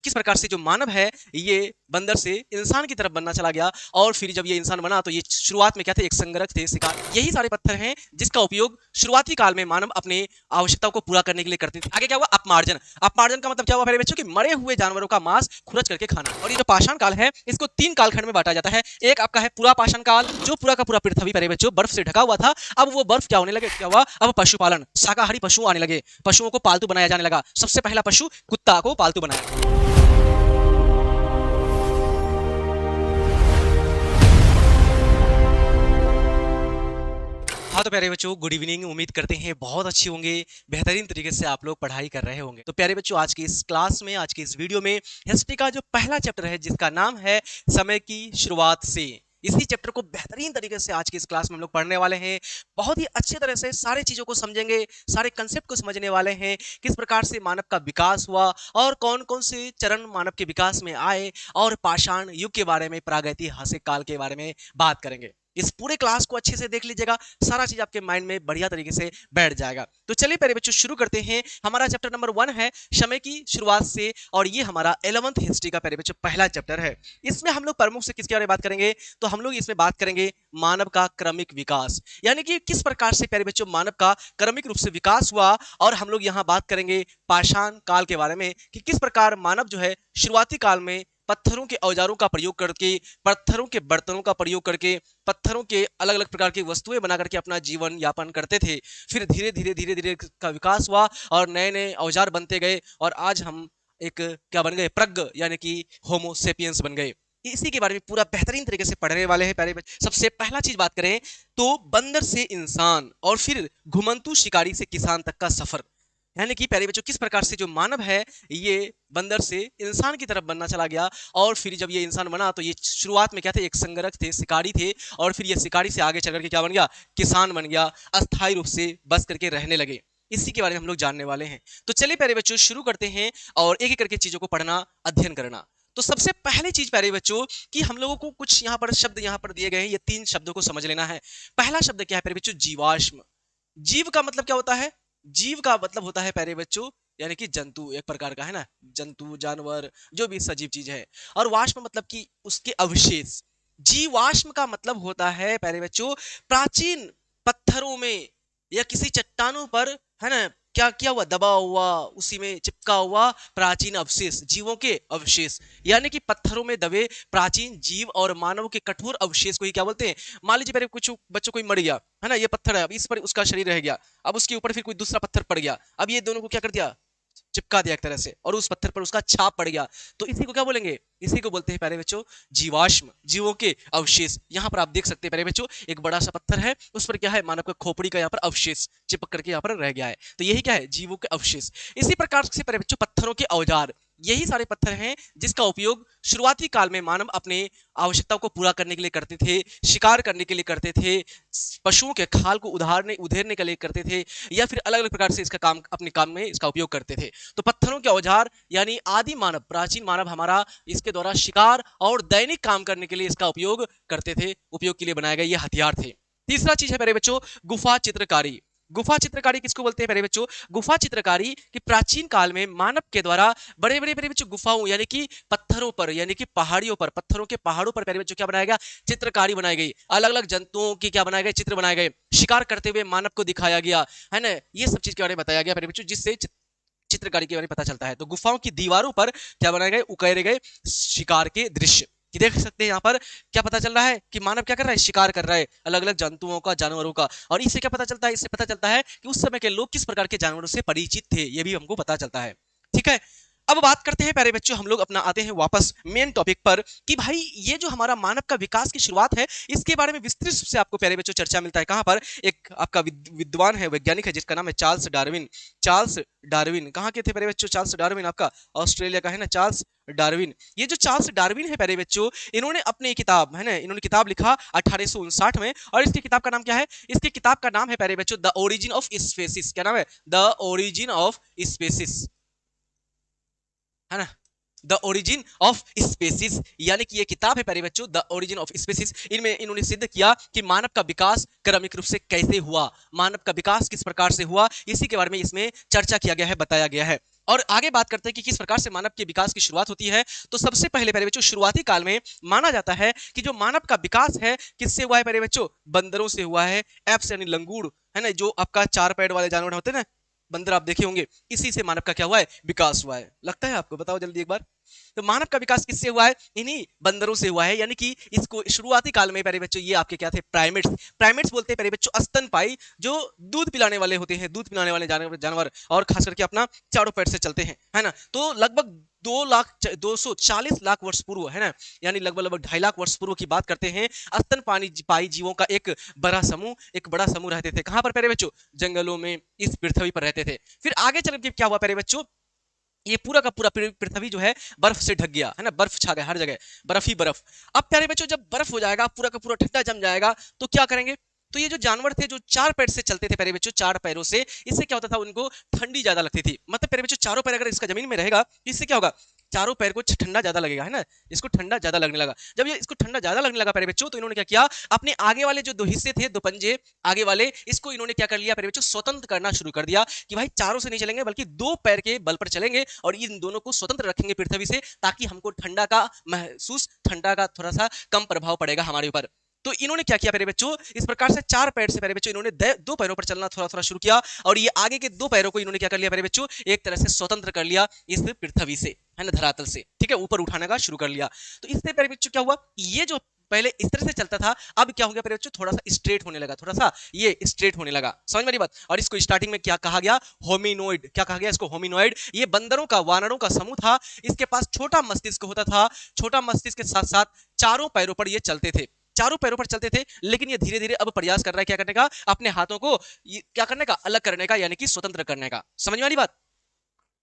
किस प्रकार से जो मानव है ये बंदर से इंसान की तरफ बनना चला गया और फिर जब ये इंसान बना तो ये शुरुआत में क्या थे, एक संगरक थे, शिकार। यही सारे पत्थर हैं जिसका उपयोग शुरुआती काल में मानव अपने आवश्यकताओं को पूरा करने के लिए करते थे। आगे क्या हुआ, अपमार्जन। अपमार्जन का मतलब क्या हुआ मेरे बच्चों कि मरे हुए जानवरों का मांस खुरच करके खाना। और ये जो पाषाण काल है इसको 3 कालखंड में बांटा जाता है। एक आपका है पूरा पाषाण काल, जो पूरा का पूरा पृथ्वी मेरे बच्चों बर्फ से ढका हुआ था। अब वो बर्फ क्या होने लगे, क्या हुआ, अब पशुपालन, शाकाहारी पशु आने लगे, पशुओं को पालतू बनाया जाने लगा। सबसे पहला पशु कुत्ता को पालतू बनाया। हाँ तो प्यारे बच्चों, गुड इवनिंग। उम्मीद करते हैं बहुत अच्छे होंगे, बेहतरीन तरीके से आप लोग पढ़ाई कर रहे होंगे। तो प्यारे बच्चों, आज की इस क्लास में, आज की इस वीडियो में हिस्ट्री का जो पहला चैप्टर है जिसका नाम है समय की शुरुआत से, इसी चैप्टर को बेहतरीन तरीके से आज की इस क्लास में हम लोग पढ़ने वाले हैं। बहुत ही अच्छे तरह से सारी चीजों को समझेंगे, सारे कंसेप्ट को समझने वाले हैं, किस प्रकार से मानव का विकास हुआ और कौन कौन से चरण मानव के विकास में आए, और पाषाण युग के बारे में, प्रागैतिहासिक काल के बारे में बात करेंगे। इस पूरे क्लास को अच्छे से देख लीजिएगा, सारा चीज आपके माइंड में बढ़िया तरीके से बैठ जाएगा। तो चलिए प्यारे बच्चों शुरू करते हैं। हमारा चैप्टर नंबर 1 है समय की शुरुआत से, और ये हमारा 11th हिस्ट्री का प्यारे बच्चों पहला चैप्टर है। इसमें हम लोग प्रमुख से किसके बारे में बात करेंगे, तो हम लोग इसमें बात करेंगे मानव का क्रमिक विकास, यानी कि किस प्रकार से प्यारे बच्चों मानव का क्रमिक रूप से विकास हुआ। और हम लोग यहाँ बात करेंगे पाषाण काल के बारे में कि किस प्रकार मानव जो है शुरुआती काल में पत्थरों के औजारों का प्रयोग करके, पत्थरों के बर्तनों का प्रयोग करके, पत्थरों के अलग अलग प्रकार की वस्तुएं बना करके अपना जीवन यापन करते थे। फिर धीरे धीरे धीरे धीरे का विकास हुआ और नए नए औजार बनते गए, और आज हम एक क्या बन गए, प्रज्ञ, यानी कि होमो सेपियंस बन गए। इसी के बारे में पूरा बेहतरीन तरीके से पढ़ने वाले हैं प्यारे बच्चे। सबसे पहला चीज बात करें तो बंदर से इंसान और फिर घुमंतू शिकारी से किसान तक का सफर, यानी कि प्यारे बच्चों किस प्रकार से जो मानव है ये बंदर से इंसान की तरफ बनना चला गया, और फिर जब ये इंसान बना तो ये शुरुआत में क्या थे, एक संगरक थे, शिकारी थे, और फिर ये शिकारी से आगे चल करके क्या बन गया, किसान बन गया, अस्थायी रूप से बस करके रहने लगे। इसी के बारे में हम लोग जानने वाले हैं। तो चलिए प्यारे बच्चों शुरू करते हैं और एक एक करके चीजों को पढ़ना, अध्ययन करना। तो सबसे पहले चीज प्यारे बच्चों कि हम लोगों को कुछ यहाँ पर शब्द यहाँ पर दिए गए हैं, ये 3 शब्दों को समझ लेना है। पहला शब्द क्या है प्यारे बच्चों, जीवाश्म। जीव का मतलब क्या होता है, जीव का मतलब होता है प्यारे बच्चों यानी कि जंतु, एक प्रकार का है ना, जंतु, जानवर, जो भी सजीव चीज है। और वाष्प मतलब कि उसके अवशेष। जीवाश्म का मतलब होता है प्यारे बच्चों प्राचीन पत्थरों में या किसी चट्टानों पर, है ना, क्या किया हुआ, दबा हुआ, उसी में चिपका हुआ प्राचीन अवशेष, जीवों के अवशेष। यानी कि पत्थरों में दबे प्राचीन जीव और मानव के कठोर अवशेष को ही क्या बोलते हैं। मान लीजिए पहले कुछ बच्चों कोई मर गया, है ना, ये पत्थर है, अब इस पर उसका शरीर रह गया, अब उसके ऊपर फिर कोई दूसरा पत्थर पड़ गया, अब ये दोनों को क्या कर दिया, चिपका दिया एक तरह से, और उस पत्थर पर उसका छाप पड़ गया। तो इसी को क्या बोलेंगे, इसी को बोलते हैं प्यारे बच्चों जीवाश्म, जीवों के अवशेष। यहाँ पर आप देख सकते हैं प्यारे बच्चों एक बड़ा सा पत्थर है, उस पर क्या है, मानव का खोपड़ी का यहाँ पर अवशेष चिपक करके यहाँ पर रह गया है। तो यही क्या है, जीवों के अवशेष। इसी प्रकार से प्यारे बच्चों पत्थरों के औजार, यही सारे पत्थर हैं जिसका उपयोग शुरुआती काल में मानव अपने आवश्यकताओं को पूरा करने के लिए करते थे, शिकार करने के लिए करते थे, पशुओं के खाल को उधेरने के लिए करते थे, या फिर अलग अलग प्रकार से इसका काम, अपने काम में इसका उपयोग करते थे। तो पत्थरों के औजार यानी आदि मानव, प्राचीन मानव हमारा इसके द्वारा शिकार और दैनिक काम करने के लिए इसका उपयोग करते थे, उपयोग के लिए बनाए गए ये हथियार थे। तीसरा चीज है मेरे बच्चों गुफा चित्रकारी। गुफा चित्रकारी किसको बोलते हैं मेरे बच्चों, गुफा चित्रकारी कि प्राचीन काल में मानव के द्वारा बड़े बड़े मेरे बच्चों गुफाओं यानी कि पत्थरों पर, यानी कि पहाड़ियों पर, पत्थरों के पहाड़ों पर मेरे बच्चों क्या बनाया गया, चित्रकारी बनाई गई, अलग अलग जंतुओं की क्या बनाए गए, चित्र बनाए गए, शिकार करते हुए मानव को दिखाया गया, है ना, ये सब चीज के बारे में बताया गया मेरे बच्चों, जिससे चित्रकारी के बारे में पता चलता है। तो गुफाओं की दीवारों पर क्या बनाए गए, उकेरे गए शिकार के दृश्य, कि देख सकते हैं यहाँ पर क्या पता चल रहा है कि मानव क्या कर रहा है, शिकार कर रहा है अलग अलग जंतुओं का, जानवरों का। और इससे क्या पता चलता है, इससे पता चलता है कि उस समय के लोग किस प्रकार के जानवरों से परिचित थे, ये भी हमको पता चलता है। ठीक है, अब बात करते हैं प्यारे बच्चों, हम लोग अपना आते हैं वापस मेन टॉपिक पर कि भाई ये जो हमारा मानव का विकास की शुरुआत है इसके बारे में विस्तृत रूप से आपको प्यारे बच्चों चर्चा मिलता है। कहां पर, एक आपका विद्वान है, वैज्ञानिक है, जिसका नाम है चार्ल्स डार्विन। चार्ल्स डार्विन कहाँ के थे प्यारे बच्चों, चार्ल्स डार्विन आपका ऑस्ट्रेलिया का है ना, चार्ल्स डार्विन। ये जो चार्ल्स डार्विन है प्यारे बच्चों, इन्होंने अपनी किताब, है ना, इन्होंने किताब लिखा 1859 में, और इसकी किताब का नाम क्या है, इसकी किताब का नाम है प्यारे बच्चों द ओरिजिन ऑफ स्पेसिस। क्या नाम है, द ओरिजिन ऑफ स्पेसिस, है ना, द ओरिजिन ऑफ स्पेसिस, यानी कि ये किताब है प्यारे बच्चों द ओरिजिन ऑफ स्पेसिस। इनमें इन्होंने सिद्ध किया कि मानव का विकास क्रमिक रूप से कैसे हुआ, मानव का विकास किस प्रकार से हुआ, इसी के बारे में इसमें चर्चा किया गया है, बताया गया है। और आगे बात करते हैं कि किस प्रकार से मानव के विकास की शुरुआत होती है। तो सबसे पहले प्यारे बच्चों शुरुआती काल में माना जाता है कि जो मानव का विकास है किससे हुआ है प्यारे बच्चों, बंदरों से हुआ है। एप्स यानी लंगूर है ना, जो आपका 4 पैर वाले जानवर होते हैं ना, बंदर आप देखे होंगे, इसी से मानव का क्या हुआ है, विकास हुआ है। लगता है आपको, बताओ जल्दी एक बार। तो मानव का विकास किससे हुआ है, इन्हीं बंदरों से हुआ है। यानी कि इसको शुरुआती काल में प्यारे बच्चों ये आपके क्या थे, प्राइमेट्स। प्राइमेट्स बोलते हैं प्यारे बच्चों स्तनपाई, जो दूध पिलाने वाले होते हैं, दूध पिलाने वाले जानवर, और खास करके अपना चारों पैर से चलते हैं, है ना। तो लगभग 240 लाख वर्ष पूर्व, है ना, यानी लगभग लगभग 2.5 लाख वर्ष पूर्व की बात करते हैं। स्तनपाई जीवों का एक बड़ा समूह रहते थे। कहां पर प्यारे बच्चों, जंगलों में, इस पृथ्वी पर रहते थे। फिर आगे चल के क्या हुआ प्यारे बच्चों, ये पूरा का पूरा पृथ्वी जो है बर्फ से ढक गया, है ना, बर्फ छा गया हर जगह, बर्फ ही बर्फ। अब प्यारे बच्चों जब बर्फ हो जाएगा, पूरा का पूरा ठंडा जम जाएगा, तो क्या करेंगे, तो ये जो जानवर थे जो 4 पैर से चलते थे प्यारे बच्चों, 4 पैरों से, इससे क्या होता था, उनको ठंडी ज्यादा लगती थी। मतलब प्यारे बच्चों चारों पैर अगर इसका जमीन में रहेगा, इससे क्या होगा, चारों पैर को ठंडा ज्यादा लगेगा, है ना, इसको ठंडा ज्यादा लगने लगा। जब ये इसको ठंडा ज्यादा लगने लगा प्यारे बच्चों, तो इन्होंने क्या किया, अपने आगे वाले जो 2 हिस्से थे, 2 पंजे आगे वाले, इसको इन्होंने क्या कर लिया प्यारे बच्चों, स्वतंत्र करना शुरू कर दिया कि भाई चारों से नहीं चलेंगे, बल्कि 2 पैर के बल पर चलेंगे और इन दोनों को स्वतंत्र रखेंगे पृथ्वी से, ताकि हमको ठंडा का थोड़ा सा कम प्रभाव पड़ेगा हमारे ऊपर। तो इन्होंने क्या किया प्यारे बच्चों, इस प्रकार से 4 पैर से प्यारे बच्चों इन्होंने 2 पैरों पर चलना थोड़ा थोड़ा शुरू किया, और ये आगे के 2 पैरों को इन्होंने क्या कर लिया प्यारे बच्चों, एक तरह से स्वतंत्र कर लिया इस पृथ्वी से, है ना, धरातल से, ठीक है, ऊपर उठाने का शुरू कर लिया। तो इससे प्यारे बच्चों क्या हुआ, ये जो पहले इस तरह से चलता था, अब क्या हो गया प्यारे बच्चों, थोड़ा सा स्ट्रेट होने लगा, थोड़ा सा ये स्ट्रेट होने लगा। समझ मेरी बात। और इसको स्टार्टिंग में क्या कहा गया, होमिनोइड। क्या कहा गया इसको, होमिनोइड। ये बंदरों का, वानरों का समूह था। इसके पास छोटा मस्तिष्क होता था। छोटा मस्तिष्क के साथ साथ चारों पैरों पर ये चलते थे, चारों पैरों पर चलते थे। लेकिन ये धीरे धीरे अब प्रयास कर रहा है क्या करने का, अपने हाथों को क्या करने का, अलग करने का, यानी कि स्वतंत्र करने का। समझ में आ रही बात।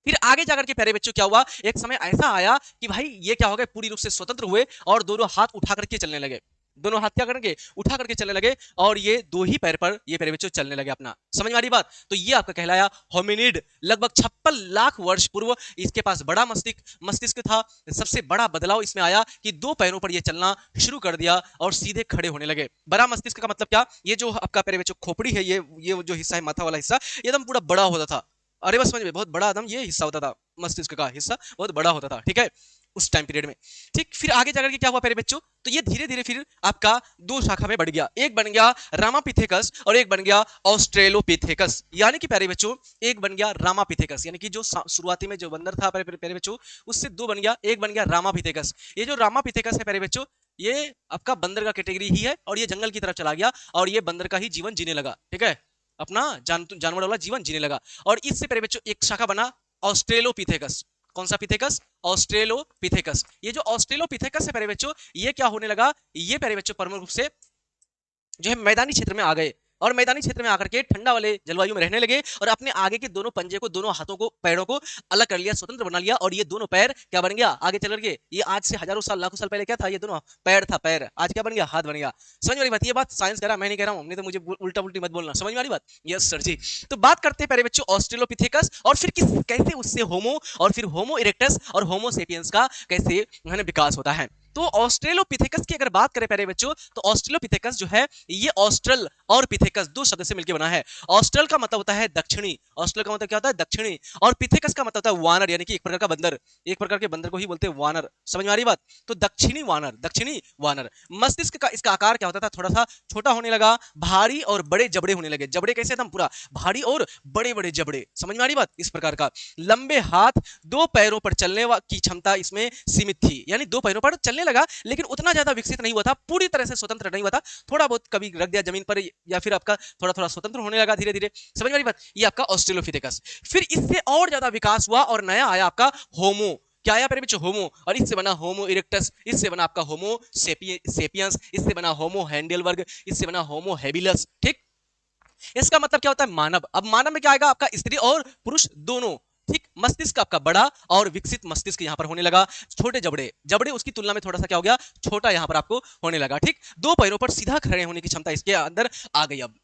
फिर आगे जाकर के प्यारे बच्चों क्या हुआ, एक समय ऐसा आया कि भाई ये क्या हो गए, पूरी रूप से स्वतंत्र हुए और दोनों हाथ उठा करके चलने लगे। दोनों हाथ क्या करेंगे, उठा करके चलने लगे, और ये 2 ही पैर पर ये प्यारे बच्चों चलने लगे अपना। समझ में आ रही बात। तो ये आपका कहलाया होमिनिड। लगभग 56 लाख वर्ष पूर्व इसके पास बड़ा मस्तिष्क था। सबसे बड़ा बदलाव इसमें आया कि 2 पैरों पर ये चलना शुरू कर दिया और सीधे खड़े होने लगे। बड़ा मस्तिष्क का मतलब क्या, ये जो आपका प्यारे बच्चों खोपड़ी है, ये जो हिस्सा है, माथा वाला हिस्सा, ये एकदम पूरा बड़ा होता था। अरे बस समझ में, बहुत बड़ा एकदम ये हिस्सा होता था, मस्तिष्क का हिस्सा बहुत बड़ा होता था, ठीक है, उस टाइम पीरियड में। ठीक, फिर आगे जाकर के क्या हुआ प्यारे बच्चों, तो ये धीरे धीरे फिर आपका 2 शाखा में बढ़ गया। एक बन गया रामापिथेकस और एक बन गया ऑस्ट्रेलोपिथेकस। यानी कि प्यारे बच्चों एक बन गया रामापिथेकस, यानी कि जो शुरुआती में जो बंदर था प्यारे बच्चों, उससे 2 बन गया, एक बन गया रामापिथेकस। ये जो रामापिथेकस है प्यारे बच्चों, ये आपका बंदर का कैटेगरी ही है, और ये जंगल की तरफ चला गया और ये बंदर का ही जीवन जीने लगा, ठीक है, अपना जानवर वाला जीवन जीने लगा। और इससे प्यारे बच्चों एक शाखा बना ऑस्ट्रेलोपिथेकस। कौन सा पिथेकस, ऑस्ट्रेलोपिथेकस। ये जो ऑस्ट्रेलोपिथेकस है प्यारे बच्चों, ये क्या होने लगा, ये प्यारे बच्चों प्रमुख रूप से जो है मैदानी क्षेत्र में आ गए, और मैदानी क्षेत्र में आकर के ठंडा वाले जलवायु में रहने लगे, और अपने आगे के दोनों पंजे को, दोनों हाथों को, पैरों को अलग कर लिया, स्वतंत्र बना लिया, और ये दोनों पैर क्या बन गया, आगे चल गए। ये आज से हजारों साल, लाखों साल पहले क्या था, ये दोनों पैर था, पैर, आज क्या बन गया, हाथ बन गया। समझ में आ रही बात। ये बात साइंस कह रहा, मैं नहीं कह रहा हूं, नहीं तो मुझे उल्टा उल्टी मत बोलना। समझ में आ रही बात। यस सर जी। तो बात करते हैं प्यारे बच्चों ऑस्ट्रेलोपिथेकस, और फिर कैसे उससे होमो, और फिर होमो इरेक्टस और होमो सेपियंस का कैसे विकास होता है। तो ऑस्ट्रेलोपिथेकस की अगर बात करें प्यारे बच्चों, तो ऑस्ट्रेलोपिथेकस जो है ये ऑस्ट्रल और पिथेकस 2 शब्द से मिलकर बना है। ऑस्ट्रल का मतलब होता है दक्षिणी, ऑस्ट्रल का मतलब क्या होता है, दक्षिणी, और पिथेकस का मतलब होता है वानर, यानी कि एक प्रकार का बंदर, एक प्रकार के बंदर को ही बोलते हैं वानर। समझ में आ रही बात। तो दक्षिणी वानर, दक्षिणी वानर। मस्तिष्क का इसका आकार क्या होता था, थोड़ा सा छोटा होने लगा, भारी और बड़े जबड़े होने लगे। जबड़े कैसे एकदम पूरा भारी और बड़े बड़े जबड़े। समझ में आ रही बात। इस प्रकार का लंबे हाथ, 2 पैरों पर चलने की क्षमता इसमें सीमित थी, यानी 2 पैरों पर चलने लगा, लेकिन उतना ज्यादा विकसित नहीं हुआ था, पूरी तरह से स्वतंत्र नहीं हुआ था, थोड़ा बहुत कभी रख दिया जमीन पर, या फिर आपका थोड़ा थोड़ा स्वतंत्र होने लगा धीरे धीरे। समझ में आ रही बात। ये आपका ऑस्ट्रेलोपिथेकस। फिर इससे और ज्यादा विकास हुआ और नया आया आपका होमो। क्या आया प्यारे बच्चों, होमो, और इससे बना होमो इरेक्टस, इससे बना आपका होमो सेपियंस, इससे बना होमो हैंडेलबर्ग, इससे बना होमो हैबिलस। ठीक, इसका मतलब क्या होता है, मानव। अब मानव में क्या आएगा, आपका स्त्री और पुरुष दोनों। ठीक, मस्तिष्क आपका बड़ा और विकसित मस्तिष्क यहां पर होने लगा। छोटे जबड़े, जबड़े उसकी तुलना में थोड़ा सा क्या हो गया, छोटा यहां पर आपको होने लगा। ठीक, 2 पैरों पर सीधा खड़े होने की क्षमता इसके अंदर आ गई अब।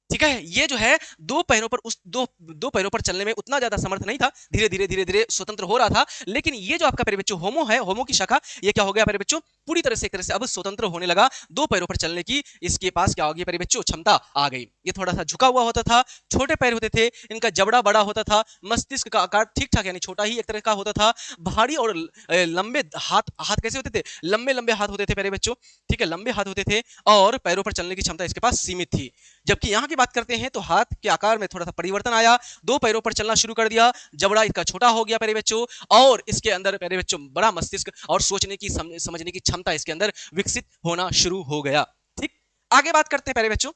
ठीक है, ये जो है 2 पैरों पर, उस दो पैरों पर चलने में उतना ज्यादा समर्थ नहीं था, धीरे धीरे स्वतंत्र हो रहा था। लेकिन ये जो आपका प्यारे बच्चों होमो है, होमो की शाखा, ये क्या हो गया प्यारे बच्चों, पूरी तरह से एक तरह से अब स्वतंत्र होने लगा, दो पैरों पर चलने की इसके पास क्या हो गई प्यारे बच्चों, क्षमता आ गई। ये थोड़ा सा झुका हुआ होता था, छोटे पैर होते थे, इनका जबड़ा बड़ा होता था, मस्तिष्क का आकार ठीक ठाक यानी छोटा ही एक तरह का होता था, भारी और लंबे हाथ, हाथ कैसे होते थे, लंबे लंबे हाथ होते थे प्यारे बच्चों, ठीक है, लंबे हाथ होते थे और पैरों पर चलने की क्षमता इसके पास सीमित थी। जबकि यहाँ की बात करते हैं तो हाथ के आकार में थोड़ा सा परिवर्तन आया, दो पैरों पर चलना शुरू कर दिया, जबड़ा इसका छोटा हो गया प्यारे बच्चों, और इसके अंदर प्यारे बच्चों बड़ा मस्तिष्क और सोचने की समझने की क्षमता इसके अंदर विकसित होना शुरू हो गया। ठीक, आगे बात करते हैं प्यारे बच्चों,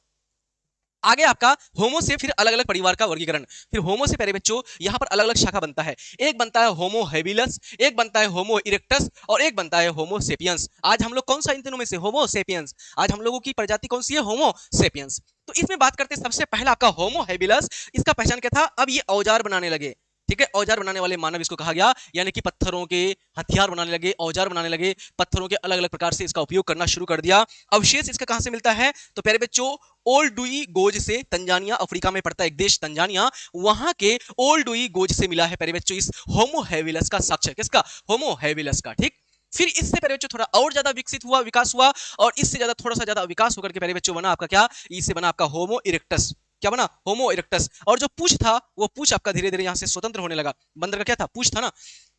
आगे आपका होमो से फिर अलग अलग परिवार का वर्गीकरण, फिर होमो से प्यारे बच्चों यहां पर अलग अलग शाखा बनता है, एक बनता है होमो हेबिलस, एक बनता है होमो इरेक्टस और एक बनता है होमो सेपियंस। आज हम लोग कौन सा इन तीनों में से, होमो सेपियंस, आज हम लोगों की प्रजाति कौन सी है, होमो सेपियंस। तो इसमें बात करते हैं सबसे पहला आपका होमो हेबिलस, इसका पहचान क्या था, अब ये औजार बनाने लगे, ठीक है, औजार बनाने वाले मानव इसको कहा गया, यानी कि पत्थरों के हथियार बनाने लगे, औजार बनाने लगे, पत्थरों के अलग अलग प्रकार से इसका उपयोग करना शुरू कर दिया। अवशेष इसका कहां से मिलता है, तो प्यारे बच्चों ओल्ड डुई गोज से, तंजानिया अफ्रीका में पड़ता है एक देश तंजानिया, वहां के ओल्ड डुई गोज से मिला है प्यारे बच्चों इस होमो हेबिलस का साक्ष्य, किसका, होमो हेबिलस का। ठीक, फिर इससे प्यारे बच्चों थोड़ा और ज्यादा विकसित हुआ, विकास हुआ, और इससे ज्यादा थोड़ा सा ज्यादा विकास होकर के प्यारे बच्चों बना आपका क्या, इससे बना आपका होमो इरेक्टस, क्या बना, होमो इरेक्टस। और जो पूछ था वो पूछ आपका धीरे धीरे यहां से स्वतंत्र होने लगा, बंदर का क्या था, पूछ था ना,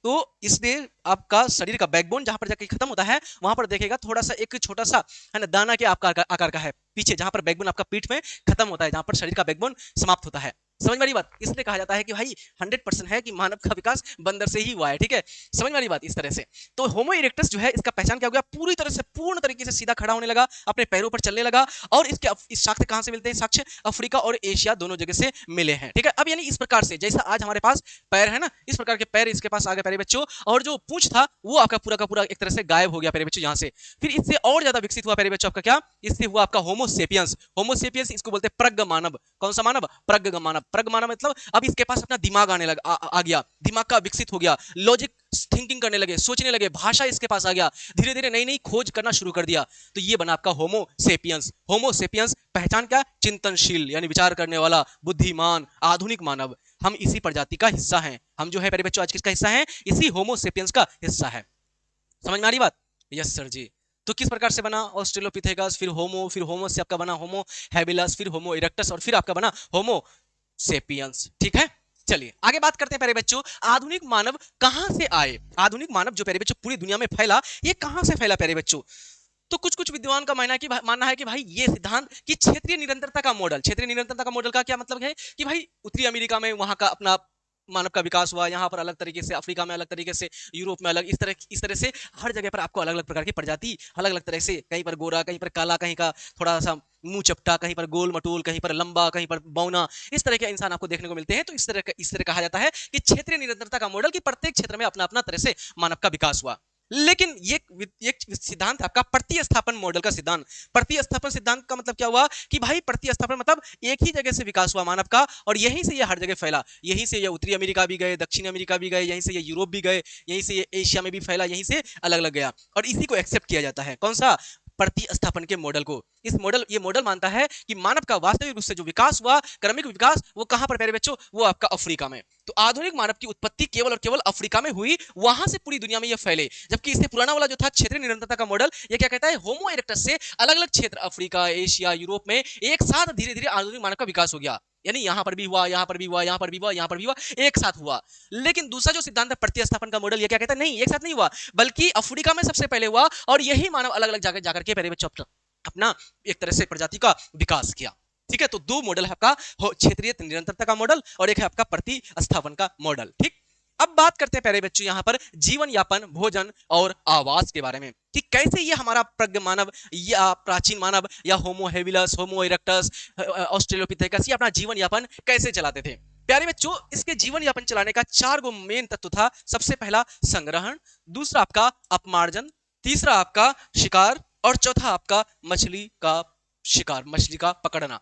तो इसने आपका शरीर का बैकबोन जहां पर जाके खत्म होता है वहां पर देखेगा थोड़ा सा एक छोटा सा है ना दाना के आकार का है पीछे, जहां पर बैकबोन आपका पीठ में खत्म होता है, जहां पर शरीर का बैकबोन समाप्त होता है। समझ वाली बात, इसलिए कहा जाता है कि भाई 100% है कि मानव का विकास बंदर से ही हुआ है, ठीक है, समझ वाली बात इस तरह से। तो होमो इरेक्टस जो है इसका पहचान क्या हो गया, पूरी तरह से पूर्ण तरीके से सीधा खड़ा होने लगा, अपने पैरों पर चलने लगा, और इसके इस साक्ष्य कहां से मिलते हैं, साक्ष्य अफ्रीका और एशिया दोनों जगह से मिले हैं। ठीक है, अब यानी इस प्रकार से जैसा आज हमारे पास पैर है ना, इस प्रकार के पैर इसके पास आ गए प्यारे बच्चों, और जो पूंछ था वो आपका पूरा का पूरा एक तरह से गायब हो गया प्यारे बच्चों यहाँ से। फिर इससे और ज्यादा विकसित हुआ प्यारे बच्चों आपका क्या, इससे हुआ आपका होमोसेपियंस। होमोसेपियंस इसको बोलते हैं प्रज्ञ मानव, कौन सा मानव, प्रज्ञ मानव। प्रज्ञ मानव मतलब अब इसके पास अपना दिमाग आने लगा, आ गया, दिमाग का विकसित हो गया, लॉजिक थिंकिंग करने लगे, सोचने लगे, भाषा इसके पास आ गया, धीरे धीरे नई नई खोज करना शुरू कर दिया। तो ये बना आपका होमोसेपियंस। होमोसेपियंस पहचान क्या, चिंतनशील यानी विचार करने वाला, बुद्धिमान, आधुनिक मानव। हम इसी प्रजाति का हिस्सा हैं, हम जो है प्यारे बच्चों आज किसका हिस्सा हैं, इसी होमोसेपियंस का हिस्सा है। समझ में आ रही बात, यस सर जी। तो किस प्रकार से बना ऑस्ट्रेलोपिथेकस, फिर होमो से आपका बना होमो हैबिलस, फिर होमो इरेक्टस और फिर आपका बना होमो सेपियंस। ठीक है, चलिए आगे बात करते हैं प्यारे बच्चों, आधुनिक मानव कहां से आए, आधुनिक मानव जो प्यारे बच्चों पूरी दुनिया में फैला, ये कहां से फैला प्यारे बच्चों। तो कुछ कुछ विद्वान का मानना है कि भाई ये सिद्धांत कि क्षेत्रीय निरंतरता का मॉडल, क्षेत्रीय निरंतरता का मॉडल का क्या मतलब है कि भाई उत्तरी अमेरिका में वहां का अपना मानव का विकास हुआ, यहाँ पर अलग तरीके से, अफ्रीका में अलग तरीके से, यूरोप में अलग, इस तरह से हर जगह पर आपको अलग अलग प्रकार की प्रजाति, अलग अलग तरह से, कहीं पर गोरा, कहीं पर काला, कहीं का थोड़ा सा मुंह चपटा, कहीं पर गोल मटोल, कहीं पर लंबा, कहीं पर बौना, इस तरह के इंसान आपको देखने को मिलते हैं। तो इस तरह कहा जाता है कि क्षेत्रीय निरंतरता का मॉडल, कि प्रत्येक क्षेत्र में अपना अपना तरह से मानव का विकास हुआ। लेकिन ये एक सिद्धांत आपका प्रतिस्थापन मॉडल का सिद्धांत। प्रतिस्थापन सिद्धांत का मतलब क्या हुआ कि भाई प्रतिस्थापन मतलब एक ही जगह से विकास हुआ मानव का, और यहीं से ये हर जगह फैला, यहीं से ये उत्तरी अमेरिका भी गए, दक्षिण अमेरिका भी गए, यहीं से ये यूरोप भी गए, यहीं से ये एशिया में भी फैला, यहीं से अलग अलग गया, और इसी को एक्सेप्ट किया जाता है, कौन सा, प्रतिस्थापन के मॉडल को। ये मॉडल मानता है कि मानव का वास्तविक रूप से जो विकास हुआ, क्रमिक विकास, वो कहां पर प्यारे बच्चों, वो आपका अफ्रीका में। तो आधुनिक मानव की उत्पत्ति केवल और केवल अफ्रीका में हुई, वहां से पूरी दुनिया में ये फैले। जबकि इससे पुराना वाला जो था क्षेत्रीय निरंतरता का मॉडल, ये क्या कहता है, होमो इरेक्टस से अलग अलग क्षेत्र, अफ्रीका, एशिया, यूरोप में एक साथ धीरे धीरे आधुनिक मानव का विकास हो गया, यानी यहां पर भी हुआ, यहां पर भी हुआ, यहां पर भी हुआ, यहां पर भी हुआ, एक साथ हुआ। लेकिन दूसरा जो सिद्धांत है प्रतिस्थापन का मॉडल, ये क्या कहता है, नहीं एक साथ नहीं हुआ, बल्कि अफ्रीका में सबसे पहले हुआ, और यही मानव अलग अलग जगह जाकर के पहले बच्चों अपना एक तरह से प्रजाति का विकास किया। ठीक है, तो दो मॉडल है आपका, क्षेत्रीय निरंतरता का मॉडल और एक है आपका प्रतिस्थापन का मॉडल। ठीक, अब बात करते हैं प्यारे बच्चों यहाँ पर जीवन यापन, भोजन और आवास के बारे में, कि कैसे ये हमारा प्रज्ञ मानव या प्राचीन मानव या होमो हेबिलस, होमो इरेक्टस, ऑस्ट्रेलोपिथेकस, ये अपना जीवन यापन कैसे चलाते थे। प्यारे बच्चों, इसके जीवन यापन चलाने का 4 गो मेन तत्व था। सबसे पहला संग्रहण, दूसरा आपका अपमार्जन, तीसरा आपका शिकार, और चौथा आपका मछली का शिकार, मछली का पकड़ना।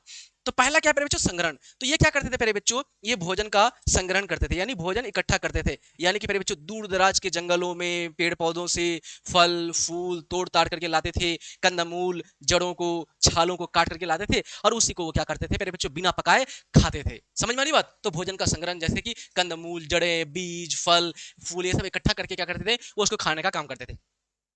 तो पहला क्या प्यारे बच्चों, संग्रहण। तो ये क्या करते थे प्यारे बच्चों, ये भोजन का संग्रहण करते थे, यानी भोजन इकट्ठा करते थे, यानी कि प्यारे बच्चों दूर दराज के जंगलों में पेड़ पौधों से फल फूल तोड़ ताड़ करके लाते थे, कंदमूल, जड़ों को, छालों को काट करके लाते थे, और उसी को वो क्या करते थे प्यारे बच्चों, बिना पकाए खाते थे। समझ में आ रही बात। तो भोजन का संग्रहण जैसे कि कंदमूल, जड़ें, बीज, फल फूल, ये सब इकट्ठा करके क्या करते थे, वो उसको खाने का काम करते थे।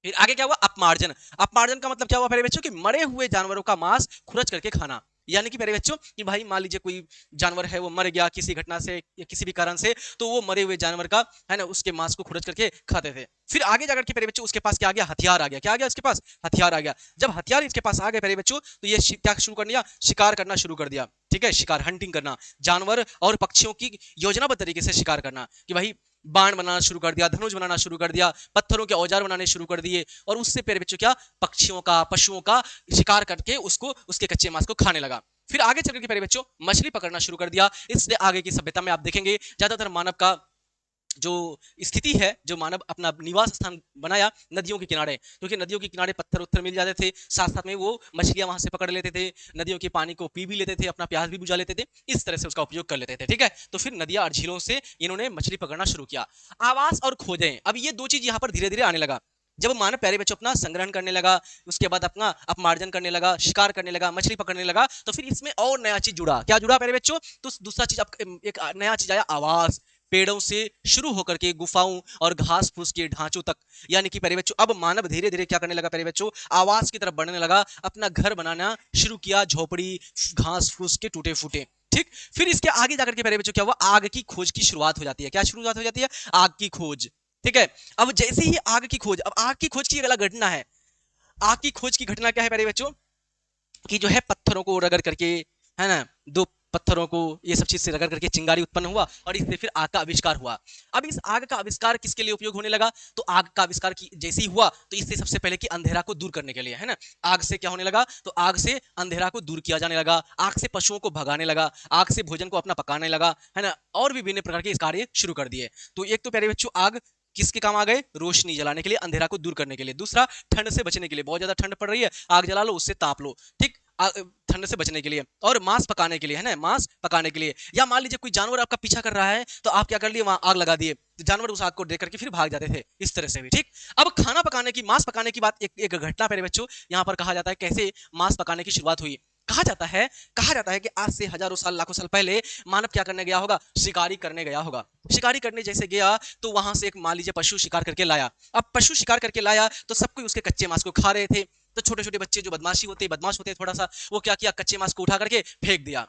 फिर आगे क्या हुआ, अपमार्जन। अपमार्जन का मतलब क्या हुआ प्यारे बच्चों कि मरे हुए जानवरों का मांस खुरच करके खाना। यानी कि प्यारे बच्चों कि भाई मान लीजिए कोई जानवर है वो मर गया किसी घटना से या किसी भी कारण से, तो वो मरे हुए जानवर का है ना उसके मांस को खुरच करके खाते थे। फिर आगे जाकर के प्यारे बच्चों उसके पास क्या आ गया, हथियार आ गया। क्या आ गया उसके पास, हथियार आ गया। जब हथियार इसके पास आ गए प्यारे बच्चों तो ये क्या शुरू कर दिया, शिकार करना शुरू कर दिया। ठीक है, शिकार, हंटिंग करना, जानवर और पक्षियों की योजनाबद्ध तरीके से शिकार करना कि भाई बाण बनाना शुरू कर दिया, धनुष बनाना शुरू कर दिया, पत्थरों के औजार बनाने शुरू कर दिए, और उससे प्यारे बच्चों क्या, पक्षियों का, पशुओं का शिकार करके उसको उसके कच्चे मांस को खाने लगा। फिर आगे चलकर के प्यारे बच्चों मछली पकड़ना शुरू कर दिया। इससे आगे की सभ्यता में आप देखेंगे ज्यादातर मानव का जो स्थिति है, जो मानव अपना निवास स्थान बनाया नदियों के किनारे, क्योंकि नदियों के किनारे पत्थर उत्थर मिल जाते थे, साथ साथ में वो मछलियां वहां से पकड़ लेते थे, नदियों के पानी को पी भी लेते थे, अपना प्यास भी बुझा लेते थे, इस तरह से उसका उपयोग कर लेते थे। ठीक है, तो फिर नदियां और झीलों से इन्होंने मछली पकड़ना शुरू किया। आवास और खोजें, अब ये दो चीज यहाँ पर धीरे धीरे आने लगा। जब मानव प्यारे बच्चों अपना संग्रहण करने लगा, उसके बाद अपना अपमार्जन करने लगा, शिकार करने लगा, मछली पकड़ने लगा, तो फिर इसमें और नया चीज जुड़ा। क्या जुड़ा प्यारे बच्चों, तो दूसरा चीज एक नया चीज आया, आवास। पेड़ों से शुरू होकर के गुफाओं और घास फूस के ढांचों तक, यानी कि प्यारे बच्चों अब मानव धीरे धीरे क्या करने लगा प्यारे बच्चों, आवास की तरफ बढ़ने लगा, अपना घर बनाना शुरू किया, झोपड़ी घास फूस के टूटे फूटे। ठीक, फिर इसके आगे जाकर के प्यारे बच्चों क्या हुआ, आग की खोज की शुरुआत हो जाती है। क्या शुरुआत हो जाती है, आग की खोज। ठीक है, अब जैसे ही आग की खोज, अब आग की खोज की अगला घटना है। आग की खोज की घटना क्या है प्यारे बच्चों, कि जो है पत्थरों को रगड़ करके, है ना, दो पत्थरों को ये सब चीज से रगड़ करके चिंगारी उत्पन्न हुआ और इससे फिर आग का आविष्कार हुआ। अब इस आग का आविष्कार किसके लिए उपयोग होने लगा, तो आग का आविष्कार की जैसे ही हुआ तो इससे सबसे पहले कि अंधेरा को दूर करने के लिए, है ना, आग से क्या होने लगा, तो आग से अंधेरा को दूर किया जाने लगा, आग से पशुओं को भगाने लगा, आग से भोजन को अपना पकाने लगा, है ना, और भी विभिन्न प्रकार के कार्य शुरू कर दिए। तो एक तो प्यारे बच्चों आग किसके काम आ गए, रोशनी जलाने के लिए, अंधेरा को दूर करने के लिए। दूसरा ठंड से बचने के लिए, बहुत ज्यादा ठंड पड़ रही है, आग जला लो, उससे ताप लो। ठीक, ठंड से बचने के लिए, और मांस पकाने के लिए, है ना, मांस पकाने के लिए। या मान लीजिए कोई जानवर आपका पीछा कर रहा है तो आप क्या कर लिए, वहां आग लगा दिए, तो जानवर उस आग को देख करके फिर भाग जाते थे, इस तरह से भी। ठीक, अब खाना पकाने की, मांस पकाने की बात, एक घटना मेरे बच्चों यहाँ पर कहा जाता है कैसे मांस पकाने की शुरुआत हुई। कहा जाता है कि आज से हजारों साल लाखों साल पहले मानव क्या करने गया होगा, शिकारी करने गया होगा। शिकारी करने जैसे गया तो वहां से एक मान लीजिए पशु शिकार करके लाया। अब पशु शिकार करके लाया तो सब कोई उसके कच्चे मांस को खा रहे थे, तो छोटे छोटे बच्चे जो बदमाश होते थोड़ा सा, वो क्या किया, कच्चे मांस को उठा करके फेंक दिया।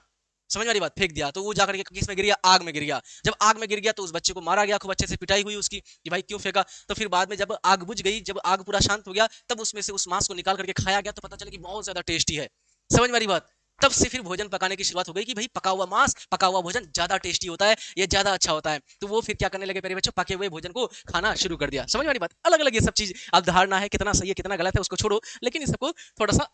समझ वाली बात, फेंक दिया, तो वो जाकर के किस में गिर गया, आग में गिर गया। जब आग में गिर गया तो उस बच्चे को मारा गया, खूब अच्छे से पिटाई हुई उसकी कि भाई क्यों फेंका। तो फिर बाद में जब आग बुझ गई, जब आग पूरा शांत हो गया, तब उसमें से उस मांस को निकाल करके खाया गया, तो पता चला कि बहुत ज्यादा टेस्टी है। समझ वाली बात, तब से फिर भोजन पकाने की शुरुआत हो गई कि भाई पका हुआ मांस, पका हुआ भोजन ज्यादा टेस्टी होता है, ये ज्यादा अच्छा होता है। तो वो फिर क्या करने लगे प्यारे बच्चों, पके हुए भोजन को खाना शुरू कर दिया। समझ वाली बात, अलग अलग ये सब चीज अब धारणा है, कितना सही है कितना गलत है उसको छोड़ो, लेकिन इस सबको थोड़ा सा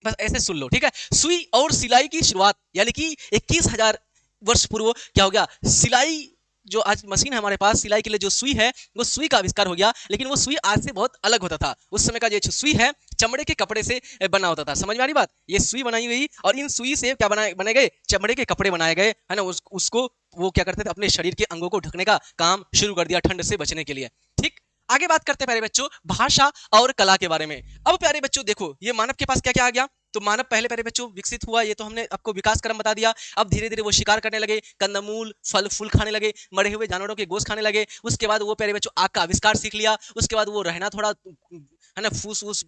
बस ऐसे सुन लो। ठीक है, सुई और सिलाई की शुरुआत, यानी कि 21,000 वर्ष पूर्व क्या हो गया, सिलाई, जो आज मशीन है हमारे पास सिलाई के लिए, जो सुई है वो सुई का आविष्कार हो गया। लेकिन वो सुई आज से बहुत अलग होता था। उस समय का जो सुई है चमड़े के कपड़े से बना होता था। समझ में आ रही बात, ये सुई बनाई गई और इन सुई से क्या बने गए, चमड़े के कपड़े बनाए गए, है ना, उसको वो क्या करते थे, अपने शरीर के अंगों को ढकने का काम शुरू कर दिया ठंड से बचने के लिए। ठीक, आगे बात करते हैं प्यारे बच्चों भाषा और कला के बारे में। अब प्यारे बच्चों देखो ये मानव के पास क्या क्या आ गया, तो मानव पहले प्यारे बच्चों विकसित हुआ, ये तो हमने आपको विकास क्रम बता दिया। अब धीरे धीरे वो शिकार करने लगे, कंदमूल फल फूल खाने लगे, मरे हुए जानवरों के गोश्त खाने लगे। उसके बाद वो प्यारे बच्चों आग का आविष्कार सीख लिया। उसके बाद वो रहना थोड़ा, है ना, फूस फूस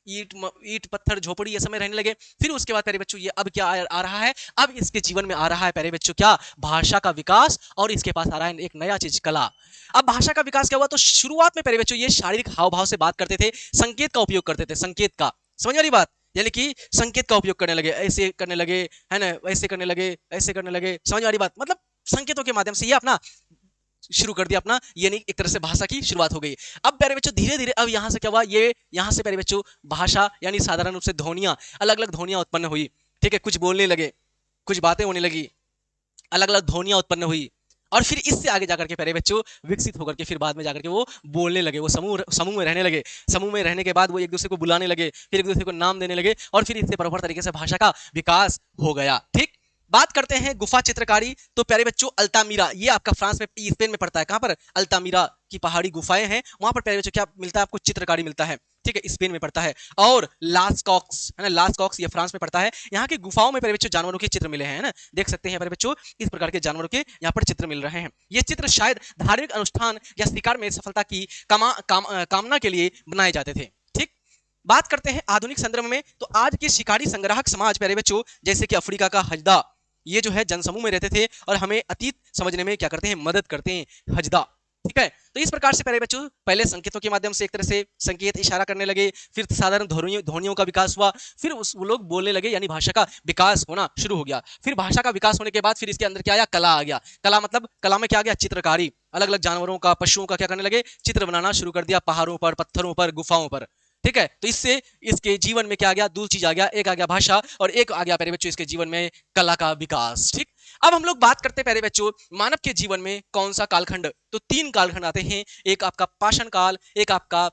ईट पत्थर झोपड़ी ये समय रहने लगे। फिर उसके बाद प्यारे बच्चों ये अब क्या आ रहा है, अब इसके जीवन में आ रहा है प्यारे बच्चों क्या, भाषा का विकास, और इसके पास आ रहा है एक नया चीज, कला। अब भाषा का विकास क्या हुआ, तो शुरुआत में प्यारे बच्चों ये शारीरिक हाव भाव से बात करते थे, संकेत का उपयोग करते थे, संकेत का, समझ वाली बात, यानी कि संकेत का उपयोग करने लगे, ऐसे करने लगे, है ना, ऐसे करने लगे, ऐसे करने लगे, समझ वाली बात, मतलब संकेतों के माध्यम से ये अपना शुरू कर दिया अपना, यानी एक तरह से भाषा की शुरुआत हो गई। अब प्यारे बच्चों धीरे धीरे अब यहाँ से क्या हुआ, ये यहाँ से प्यारे बच्चों भाषा यानी साधारण रूप से ध्वनियां, अलग अलग ध्वनियां उत्पन्न हुई। ठीक है, कुछ बोलने लगे, कुछ बातें होने लगी, अलग अलग ध्वनियां उत्पन्न हुई, और फिर इससे आगे जाकर के प्यारे बच्चों विकसित होकर के फिर बाद में जाकर के वो बोलने लगे, वो समूह समूह में रहने लगे। समूह में रहने के बाद वो एक दूसरे को बुलाने लगे, फिर एक दूसरे को नाम देने लगे, और फिर इससे प्रभावी तरीके से भाषा का विकास हो गया। ठीक, बात करते हैं गुफा चित्रकारी। तो प्यारे बच्चों अल्तामीरा, ये आपका फ्रांस में, स्पेन में पड़ता है, कहां पर, अल्तामीरा की पहाड़ी गुफाएं हैं, वहां पर प्यारे बच्चों क्या मिलता है आपको, चित्रकारी मिलता है। ठीक है, स्पेन में पड़ता है। और लास कॉक्स है ना, लास कॉक्स ये फ्रांस में पड़ता है। यहाँ की गुफाओं में प्यारे बच्चों जानवरों के चित्र मिले हैं ना, देख सकते हैं प्यारे बच्चों इस प्रकार के जानवरों के यहाँ पर चित्र मिल रहे हैं। ये चित्र शायद धार्मिक अनुष्ठान या शिकार में सफलता की कामना के लिए बनाए जाते थे। ठीक, बात करते हैं आधुनिक संदर्भ में, तो आज के शिकारी संग्राहक समाज प्यारे बच्चों जैसे कि अफ्रीका का हजदा, ये जो है जनसमूह में रहते थे और हमें अतीत समझने में क्या करते हैं, मदद करते हैं, हजदा। ठीक है, तो इस प्रकार से प्यारे बच्चों पहले संकेतों के माध्यम से एक तरह से संकेत इशारा करने लगे, फिर साधारण ध्वनियों का विकास हुआ, फिर वो लोग बोलने लगे, यानी भाषा का विकास होना शुरू हो गया। फिर भाषा का विकास होने के बाद फिर इसके अंदर क्या आया, कला आ गया। कला मतलब कला में क्या आ गया, चित्रकारी, अलग अलग जानवरों का, पशुओं का क्या करने लगे, चित्र बनाना शुरू कर दिया, पहाड़ों पर, पत्थरों पर, गुफाओं पर। ठीक है, तो इससे इसके जीवन में क्या आ गया, दो चीज आ गया, एक आ गया भाषा और एक आ गया प्यारे बच्चों इसके जीवन में कला का विकास। ठीक, अब हम लोग बात करते हैं प्यारे बच्चों मानव के जीवन में कौन सा कालखंड, तो तीन कालखंड आते हैं, एक आपका पाषाण काल, एक आपका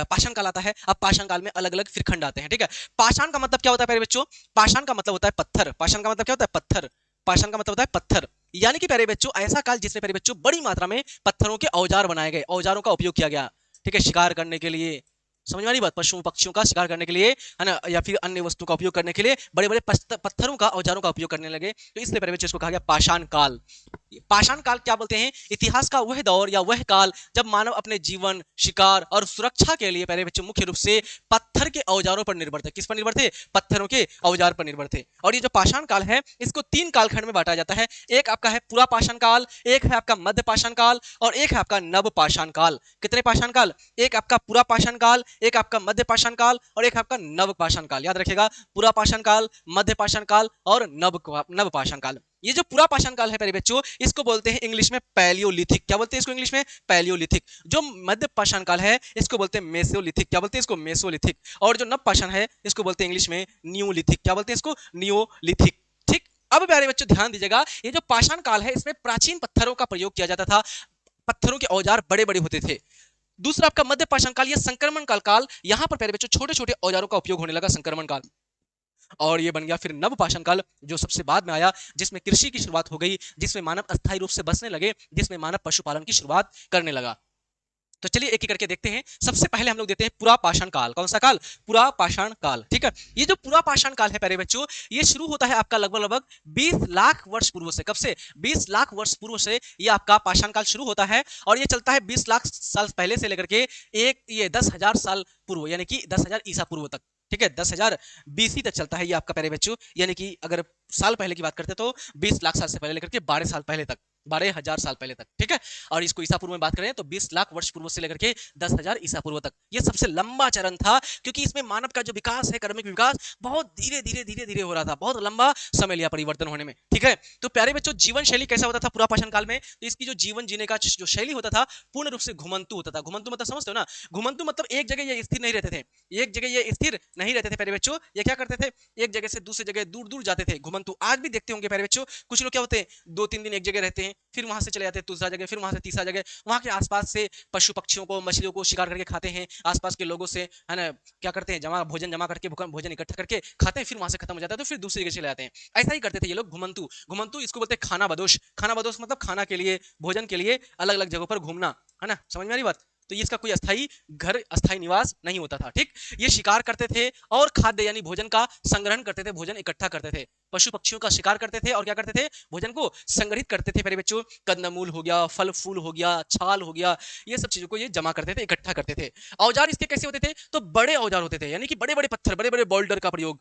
पाषाण काल आता है। अब पाषाण काल में अलग अलग फिर खंड आते हैं। ठीक है, पाषाण का मतलब क्या होता है प्यारे बच्चों, पाषाण का मतलब होता है पत्थर, पाषाण का मतलब क्या होता है, पत्थर, पाषाण का मतलब होता है पत्थर, यानी कि प्यारे बच्चों ऐसा काल जिसमें प्यारे बच्चों बड़ी मात्रा में पत्थरों के औजार बनाए गए, औजारों का उपयोग किया गया। ठीक है, शिकार करने के लिए, समझ वाली बात, पशुओं पक्षियों का शिकार करने के लिए है ना, या फिर अन्य वस्तु का उपयोग करने के लिए बड़े बड़े पत्थरों का, औजारों का उपयोग करने लगे, तो इसलिए प्यारे बच्चों इसको कहा गया पाषाण काल। पाषाण काल क्या बोलते हैं, इतिहास का वह दौर या वह काल जब मानव अपने जीवन, शिकार और सुरक्षा के लिए प्यारे बच्चों मुख्य रूप से पत्थर के औजारों पर निर्भर थे। किस पर निर्भर थे, पत्थरों के औजार पर निर्भर थे। और ये जो पाषाण काल है इसको तीन कालखंड में बांटा जाता है, एक आपका है पूरा पाषाण काल, एक है आपका मध्य पाषाण काल और एक है आपका नव पाषाण काल। कितने पाषाण काल, एक आपका पूरा पाषाण काल, एक आपका मध्य पाषाण काल और एक आपका नव पाषाण काल। याद रखिएगा, पूरा पाषाण काल, मध्य पाषाण काल और नव पाषाण काल। ये जो पूरा पाषाण काल है प्यारे बच्चों इसको बोलते हैं इंग्लिश में पैलियोलिथिक। क्या बोलते हैं इसको इंग्लिश में, पैलियोलिथिक। जो मध्य पाषाण काल है इसको बोलते हैं मेसोलिथिक। क्या बोलते हैं इसको, मेसोलिथिक। और जो नव पाषाण है इसको बोलते हैं इंग्लिश में नियोलिथिक। क्या बोलते हैं इसको, नियोलिथिक। ठीक, अब प्यारे बच्चों ध्यान दीजिएगा, ये जो पाषाण काल है इसमें प्राचीन पत्थरों का प्रयोग किया जाता था, पत्थरों के औजार बड़े बड़े होते थे। दूसरा आपका मध्य पाषाण काल, ये संक्रमण काल, यहां पर प्यारे बच्चों छोटे छोटे औजारों का उपयोग होने लगा, संक्रमण काल। और ये बन गया फिर नव पाषाण काल जो सबसे बाद में आया, जिसमें कृषि की शुरुआत हो गई, जिसमें मानव अस्थायी रूप से बसने लगे, जिसमें मानव पशुपालन की शुरुआत करने लगा। तो चलिए एक एक करके देखते हैं। सबसे पहले हम लोग देते हैं पूरा पाषाण काल। कौन सा काल, पूरा पाषाण काल। ठीक है, ये जो पूरा पाषाण काल है प्यारे बच्चों ये शुरू होता है आपका लगभग लगभग 20 लाख वर्ष पूर्व से। कब से, 20 लाख वर्ष पूर्व से ये आपका पाषाण काल शुरू होता है और ये चलता है 20 लाख साल पहले से लेकर के ये 10,000 साल पूर्व, यानी कि 10,000 ईसा पूर्व तक। ठीक है, 10,000 BC तक चलता है ये आपका प्यारे बच्चों, यानी कि अगर साल पहले की बात करते तो 20 लाख साल से पहले लेकर के 12 साल पहले तक, 12,000 साल पहले तक। ठीक है, और इसको ईसा पूर्व में बात करें तो 20 लाख वर्ष पूर्व से लेकर के 10,000 ईसा पूर्व तक ये सबसे लंबा चरण था, क्योंकि इसमें मानव का जो विकास है, कर्मिक विकास बहुत धीरे धीरे धीरे धीरे हो रहा था, बहुत लंबा समय लिया परिवर्तन होने में। ठीक है, तो प्यारे बच्चों जीवन शैली कैसा होता था पूरा पाषाण काल में, तो इसकी जो जीवन जीने का जो शैली होता था पूर्ण रूप से घुमंतु होता था। घुमंतु मतलब समझते हो ना, घुमंतु मतलब एक जगह ये स्थिर नहीं रहते थे, एक जगह ये स्थिर नहीं रहते थे प्यारे बच्चों। ये क्या करते थे, एक जगह से दूसरी जगह दूर दूर जाते थे, घुमंतु। आज भी देखते होंगे प्यारे बच्चों, कुछ लोग क्या होते हैं 2-3 दिन एक जगह रहते हैं, फिर वहां से चले जाते हैं दूसरा जगह, फिर वहां से तीसरा जगह, वहां के आसपास से पशु पक्षियों को, मछलियों को शिकार करके खाते हैं, आसपास के लोगों से है ना क्या करते हैं, भोजन जमा करके, भोजन इकट्ठा करके खाते हैं, फिर वहां से खत्म हो जाता है तो फिर दूसरी जगह चले जाते हैं। ऐसा ही करते थे ये लोग, घुमंतु। घुमंतु इसको बोलते हैं खाना बदोश। खाना बदोश मतलब खाना के लिए, भोजन के लिए अलग अलग जगहों पर घूमना, है ना, समझ में आ रही बात। तो इसका कोई अस्थाई घर, अस्थाई निवास नहीं होता था। ठीक, ये शिकार करते थे और खाद्य यानी भोजन का संग्रहण करते थे, भोजन इकट्ठा करते थे, पशु पक्षियों का शिकार करते थे और क्या करते थे, भोजन को संग्रहित करते थे प्यारे बच्चों। कंदमूल हो गया, फल फूल हो गया, छाल हो गया, ये सब चीजों को ये जमा करते थे, इकट्ठा करते थे। औजार इसके कैसे होते थे, तो बड़े औजार होते थे, यानी कि बड़े बड़े पत्थर, बड़े बड़े बोल्डर का प्रयोग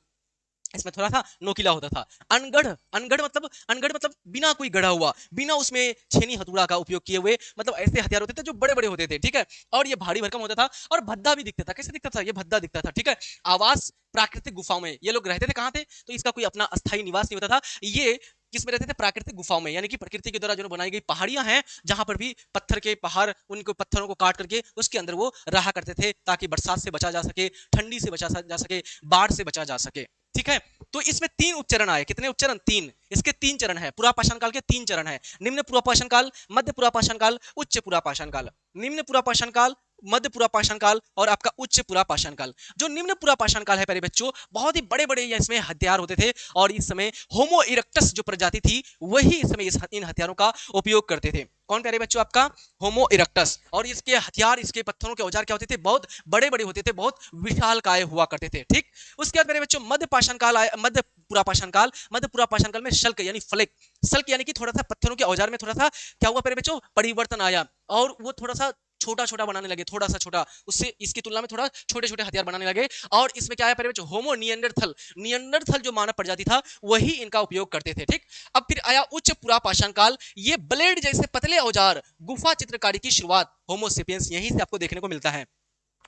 इसमें थोड़ा सा नोकीला होता था। अनगढ़, अनगढ़ मतलब बिना कोई गढ़ा हुआ, बिना उसमें छेनी हथौड़ा का उपयोग किए हुए, मतलब ऐसे हथियार होते थे जो बड़े बड़े होते थे। ठीक है, और ये भारी भरकम होता था और भद्दा भी दिखता था। कैसे दिखता था, ये भद्दा दिखता था। ठीक है, आवास प्राकृतिक गुफाओं में ये लोग रहते थे। कहाँ थे, तो इसका कोई अपना अस्थायी निवास नहीं होता था। ये किसमें रहते थे, प्राकृतिक गुफाओं में, यानी कि प्रकृति के द्वारा जो बनाई गई पहाड़ियां हैं, जहां पर भी पत्थर के पहाड़, उनको पत्थरों को काट करके उसके अंदर वो रहा करते थे, ताकि बरसात से बचा जा सके, ठंडी से बचा जा सके, बाढ़ से बचा जा सके। ठीक है, तो इसमें 3 उपचरण आए। कितने उपचरण, 3। इसके 3 चरण है, पूरा पाषाण काल के 3 चरण है, निम्न पूरा पाषाण काल, मध्य पूरा पाषाण काल, उच्च पूरा पाषाण काल। निम्न पूरा पाषाण काल मध्य पूरा पाषाण काल और आपका उच्च पूरा पाषाण काल। जो निम्न पूरा पाषाण काल है प्यारे बच्चों, बहुत ही बड़े बड़े इसमें हथियार होते थे और इस समय होमो इरेक्टस जो प्रजाति थी वही इस समय इन हथियारों का उपयोग करते थे। कौन प्यारे बच्चों? आपका होमो इरेक्टस। और इसके हथियार, इसके पत्थरों के औजार क्या होते थे? बहुत बड़े बड़े होते थे, बहुत विशालकाय हुआ करते थे। ठीक, उसके बाद प्यारे बच्चों मध्य पाषाण काल आया, मध्य पूरा पाषाण काल। मध्य पूरा पाषाण काल में शल्क यानी फ्लेक, शल्क यानी कि थोड़ा सा पत्थरों के औजार में थोड़ा सा क्या हुआ प्यारे बच्चों? परिवर्तन आया और वो थोड़ा सा छोटा छोटा बनाने लगे, थोड़ा सा छोटा, उससे इसकी तुलना में थोड़ा छोटे छोटे हथियार बनाने लगे। और इसमें क्या है प्यारे बच्चों? होमो नियंडरथल, नियंडरथल जो मानव प्रजाति था वही इनका उपयोग करते थे। ठीक, अब फिर आया उच्च पूरा पाषाण काल। ये ब्लेड जैसे पतले औजार, गुफा चित्रकारी की शुरुआत होमो सेपियंस यहीं से आपको देखने को मिलता है,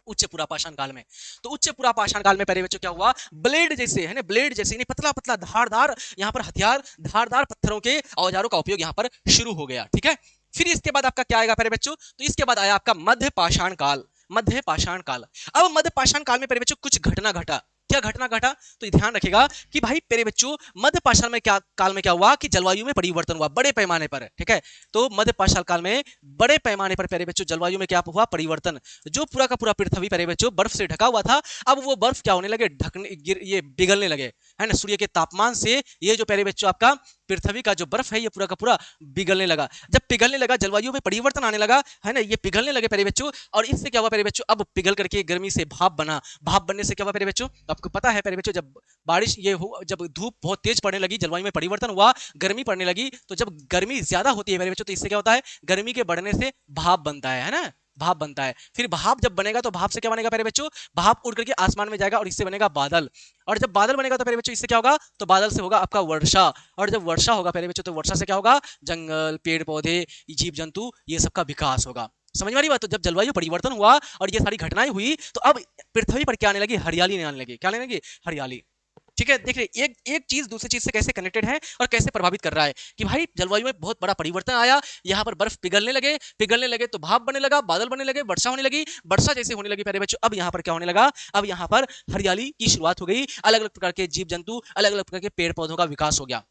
उच्च पूरा पाषाण काल में। तो उच्च पूरा पाषाण काल में प्यारे बच्चों क्या हुआ? ब्लेड जैसे है ना, ब्लेड जैसे नहीं, पतला पतला धारदार यहाँ पर हथियार, धारदार पत्थरों के औजारों का उपयोग यहाँ पर शुरू हो गया। ठीक है, फिर इसके बाद आपका क्या आएगा प्यारे बच्चों? तो इसके बाद आया आपका मध्य पाषाण काल। मध्य पाषाण काल। अब मध्य पाषाण काल में प्यारे बच्चों कुछ घटना घटा। क्या घटना घटा? तो ध्यान रखिएगा कि भाई प्यारे बच्चों मध्य पाषाण में क्या काल में क्या हुआ कि जलवायु में परिवर्तन हुआ बड़े पैमाने पर। ठीक है, तो मध्य पाषाण काल में बड़े पैमाने पर प्यारे बच्चों जलवायु में क्या हुआ? परिवर्तन। जो पूरा का पूरा पृथ्वी प्यारे बच्चों बर्फ से ढका हुआ था, अब वो बर्फ क्या होने लगे? ढकने, ये पिघलने लगे, है ना। सूर्य के तापमान से ये जो प्यारे बच्चों आपका पृथ्वी का जो बर्फ है ये पूरा का पूरा पिघलने लगा। जब पिघलने लगा, जलवायु में परिवर्तन आने लगा, है ना, ये पिघलने लगे प्यारे बच्चों। और इससे क्या हुआ प्यारे बच्चों? अब पिघल करके गर्मी से भाप बना। भाप बनने से क्या हुआ प्यारे बच्चों? आपको पता है प्यारे बच्चों, जब बारिश ये हो, जब धूप बहुत तेज पड़ने लगी, जलवायु में परिवर्तन हुआ, गर्मी पड़ने लगी, तो जब गर्मी ज्यादा होती है प्यारे बच्चों तो इससे क्या होता है? गर्मी के बढ़ने से भाप बनता है ना, भाप बनता है। फिर भाप जब बनेगा तो भाप से क्या बनेगा प्यारे बच्चों? भाप उड़ करके आसमान में जाएगा और इससे बनेगा बादल। और जब बादल बनेगा तो प्यारे बच्चों इससे क्या होगा? तो बादल से होगा आपका वर्षा। और जब वर्षा होगा प्यारे बच्चों तो वर्षा से क्या होगा? जंगल, पेड़ पौधे, जीव जंतु, ये सबका विकास होगा। समझ में आ रही बात? तो जब जलवायु परिवर्तन हुआ और ये सारी घटनाएं हुई तो अब पृथ्वी पर क्या आने लगी? हरियाली आने लगी। क्या आने लगी? हरियाली। ठीक है, देखिए एक एक चीज दूसरी चीज से कैसे कनेक्टेड है और कैसे प्रभावित कर रहा है कि भाई जलवायु में बहुत बड़ा परिवर्तन आया, यहाँ पर बर्फ पिघलने लगे तो भाप बनने लगा, बादल बनने लगे, वर्षा होने लगी, वर्षा जैसे होने लगी प्यारे बच्चों, अब यहाँ पर क्या होने लगा? अब यहाँ पर हरियाली की शुरुआत हो गई, अलग अलग प्रकार के जीव जंतु, अलग अलग प्रकार के पेड़ पौधों का विकास हो गया।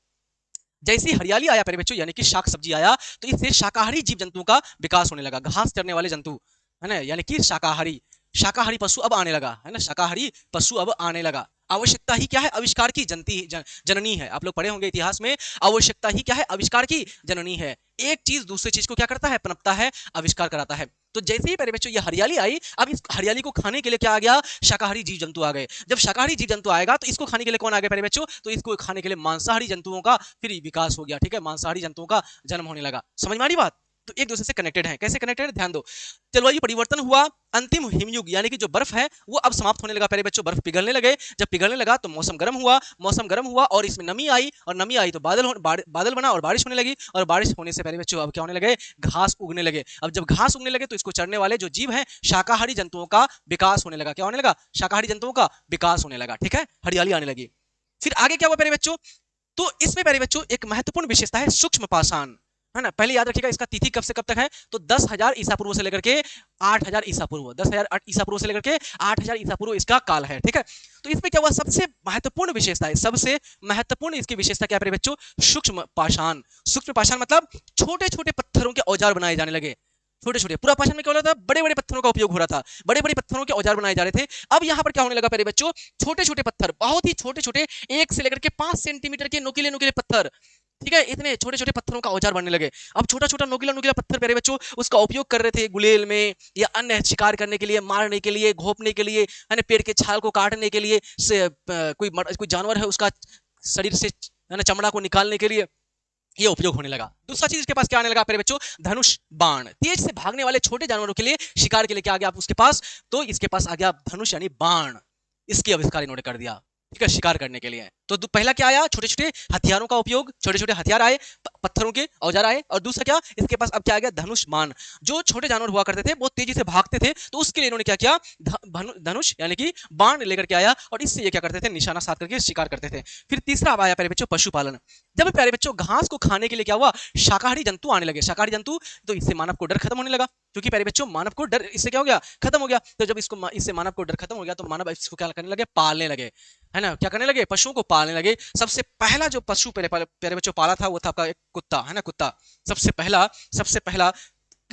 जैसी हरियाली आया प्यारे बच्चों यानी कि शाक सब्जी आया तो इससे शाकाहारी जीव जंतुओं का विकास होने लगा, घास चरने वाले जंतु, है ना, यानी कि शाकाहारी, शाकाहारी पशु अब आने लगा, है ना, शाकाहारी पशु अब आने लगा। आवश्यकता ही क्या है? आविष्कार की जननी है। आप लोग पढ़े होंगे इतिहास में, आवश्यकता ही क्या है? आविष्कार की जननी है। एक चीज दूसरी चीज को क्या करता है? पनपता है, आविष्कार कराता है। तो जैसे ही प्यारे बच्चों ये हरियाली आई, अब इस हरियाली को खाने के लिए क्या आ गया? शाकाहारी जीव जंतु आ गए। जब शाकाहारी जीव जंतु आएगा तो इसको खाने के लिए कौन आ गया प्यारे बच्चों? तो इसको खाने के लिए मांसाहारी जंतुओं का फिर विकास हो गया। ठीक है, मांसाहारी जंतुओं का जन्म होने लगा। समझ में आ रही बात? तो एक दूसरे से कनेक्टेड है। कैसे कनेक्टेड है? ध्यान दो। जलवायु परिवर्तन हुआ, अंतिम हिमयुग यानी कि जो बर्फ है वो अब समाप्त होने लगा प्यारे बच्चों, बर्फ पिघलने लगे। जब पिघलने लगा तो मौसम गर्म हुआ और इसमें नमी आई, और नमी आई तो बादल बना और बारिश होने लगी, और बारिश होने से प्यारे बच्चों अब क्या होने लगे? घास उगने लगे। अब जब घास उगने लगे तो इसको चरने वाले जो जीव हैं शाकाहारी जंतुओं का विकास होने लगा। क्या होने लगा? शाकाहारी जंतुओं का विकास होने लगा। ठीक है, हरियाली आने लगी। फिर आगे क्या हुआ प्यारे बच्चों? तो इसमें प्यारे बच्चों एक महत्वपूर्ण विशेषता है सूक्ष्म पाषाण, है ना। पहले याद रखिएगा इसका तिथि कब से कब तक है? तो 10,000 ईसा पूर्व से लेकर के 8,000 ईसा पूर्व, 10,000 ईसा पूर्व से लेकर के 8,000 ईसा पूर्व इसका काल है। ठीक है, तो इसमें क्या हुआ? सबसे महत्वपूर्ण विशेषता है, सबसे महत्वपूर्ण इसकी विशेषता क्या है प्यारे बच्चों? सूक्ष्म पाषाण। सूक्ष्म पाषाण मतलब छोटे छोटे पत्थरों के औजार बनाए जाने लगे। छोटे छोटे, पूरा पाषाण में क्या हो रहा था? बड़े बड़े पत्थरों का उपयोग हो रहा था, बड़े बड़े पत्थरों के औजार बनाए जा रहे थे। अब यहाँ पर क्या होने लगा प्यारे बच्चों? छोटे छोटे पत्थर, बहुत ही छोटे छोटे, 1 से लेकर के 5 सेंटीमीटर के नुकीले नुकीले पत्थर, ठीक है, इतने छोटे छोटे पत्थरों का औजार बनने लगे। अब छोटा छोटा नुकीला नुकीला पत्थर प्यारे बच्चों उसका उपयोग कर रहे थे गुलेल में या अन्य शिकार करने के लिए, मारने के लिए, घोंपने के लिए, है ना, पेड़ के छाल को काटने के लिए, से कोई जानवर है उसका शरीर से, है ना, चमड़ा को निकालने के लिए ये उपयोग होने लगा। दूसरा चीज इसके पास क्या आने लगा प्यारे बच्चों? धनुष बाण। तेज से भागने वाले छोटे जानवरों के लिए, शिकार के लिए क्या आ गया आप उसके पास? तो इसके पास आ गया धनुष यानी बाण। इसकी आविष्कार इन्होंने कर दिया, ठीक है, शिकार करने के लिए। तो पहला क्या आया? छोटे छोटे हथियारों का उपयोग, छोटे छोटे हथियार आए, पत्थरों के औजार आए। और दूसरा क्या? इसके पास अब क्या आ गया? धनुष बाण। जो छोटे जानवर हुआ करते थे वो तेजी से भागते थे, तो उसके लिए इन्होंने क्या किया? धनुष यानी कि बाण लेकर के आया, और इससे ये क्या करते थे? निशाना साध करके शिकार करते थे। फिर तीसरा अब आया प्यारे बच्चों पशुपालन। जब प्यारे बच्चों घास को खाने के लिए क्या हुआ? शाकाहारी जंतु आने लगे। शाकाहारी जंतु, तो इससे मानव को डर खत्म होने लगा, क्योंकि प्यारे बच्चों मानव को डर इससे क्या हो गया? खत्म हो गया। तो जब इससे मानव को डर खत्म हो गया तो मानव इसको क्या करने लगे? पालने लगे, है ना। क्या करने लगे? पशुओं को पालने लगे। सबसे पहला जो पशु प्यारे बच्चों पाला था वो था आपका एक कुत्ता, है ना, कुत्ता। सबसे पहला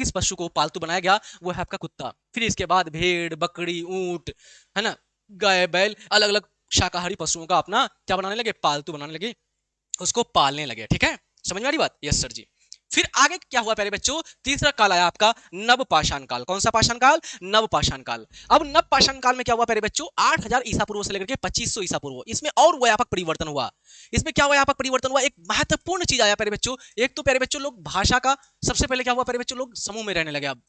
किस पशु को पालतू बनाया गया? वो है आपका कुत्ता। फिर इसके बाद भेड़, बकरी, ऊंट, है ना, गाय, बैल, अलग अलग शाकाहारी पशुओं का अपना क्या बनाने लगे? पालतू बनाने लगे, उसको पालने लगे। ठीक है, समझ में आ रही बात? यस सर जी। फिर आगे क्या हुआ प्यारे बच्चों? तीसरा काल आया आपका नवपाषाण काल। कौन सा पाषाण काल? नवपाषाण काल। अब नवपाषाण काल में क्या हुआ प्यारे बच्चों? 8000 ईसा पूर्व से लेकर के 2500 ईसा पूर्व, इसमें और व्यापक परिवर्तन हुआ। इसमें क्या हुआ? व्यापक परिवर्तन हुआ। एक महत्वपूर्ण चीज आया प्यारे बच्चों। एक तो प्यारे बच्चों लोग भाषा का, सबसे पहले क्या हुआ प्यारे बच्चों? लोग समूह में रहने लगे। अब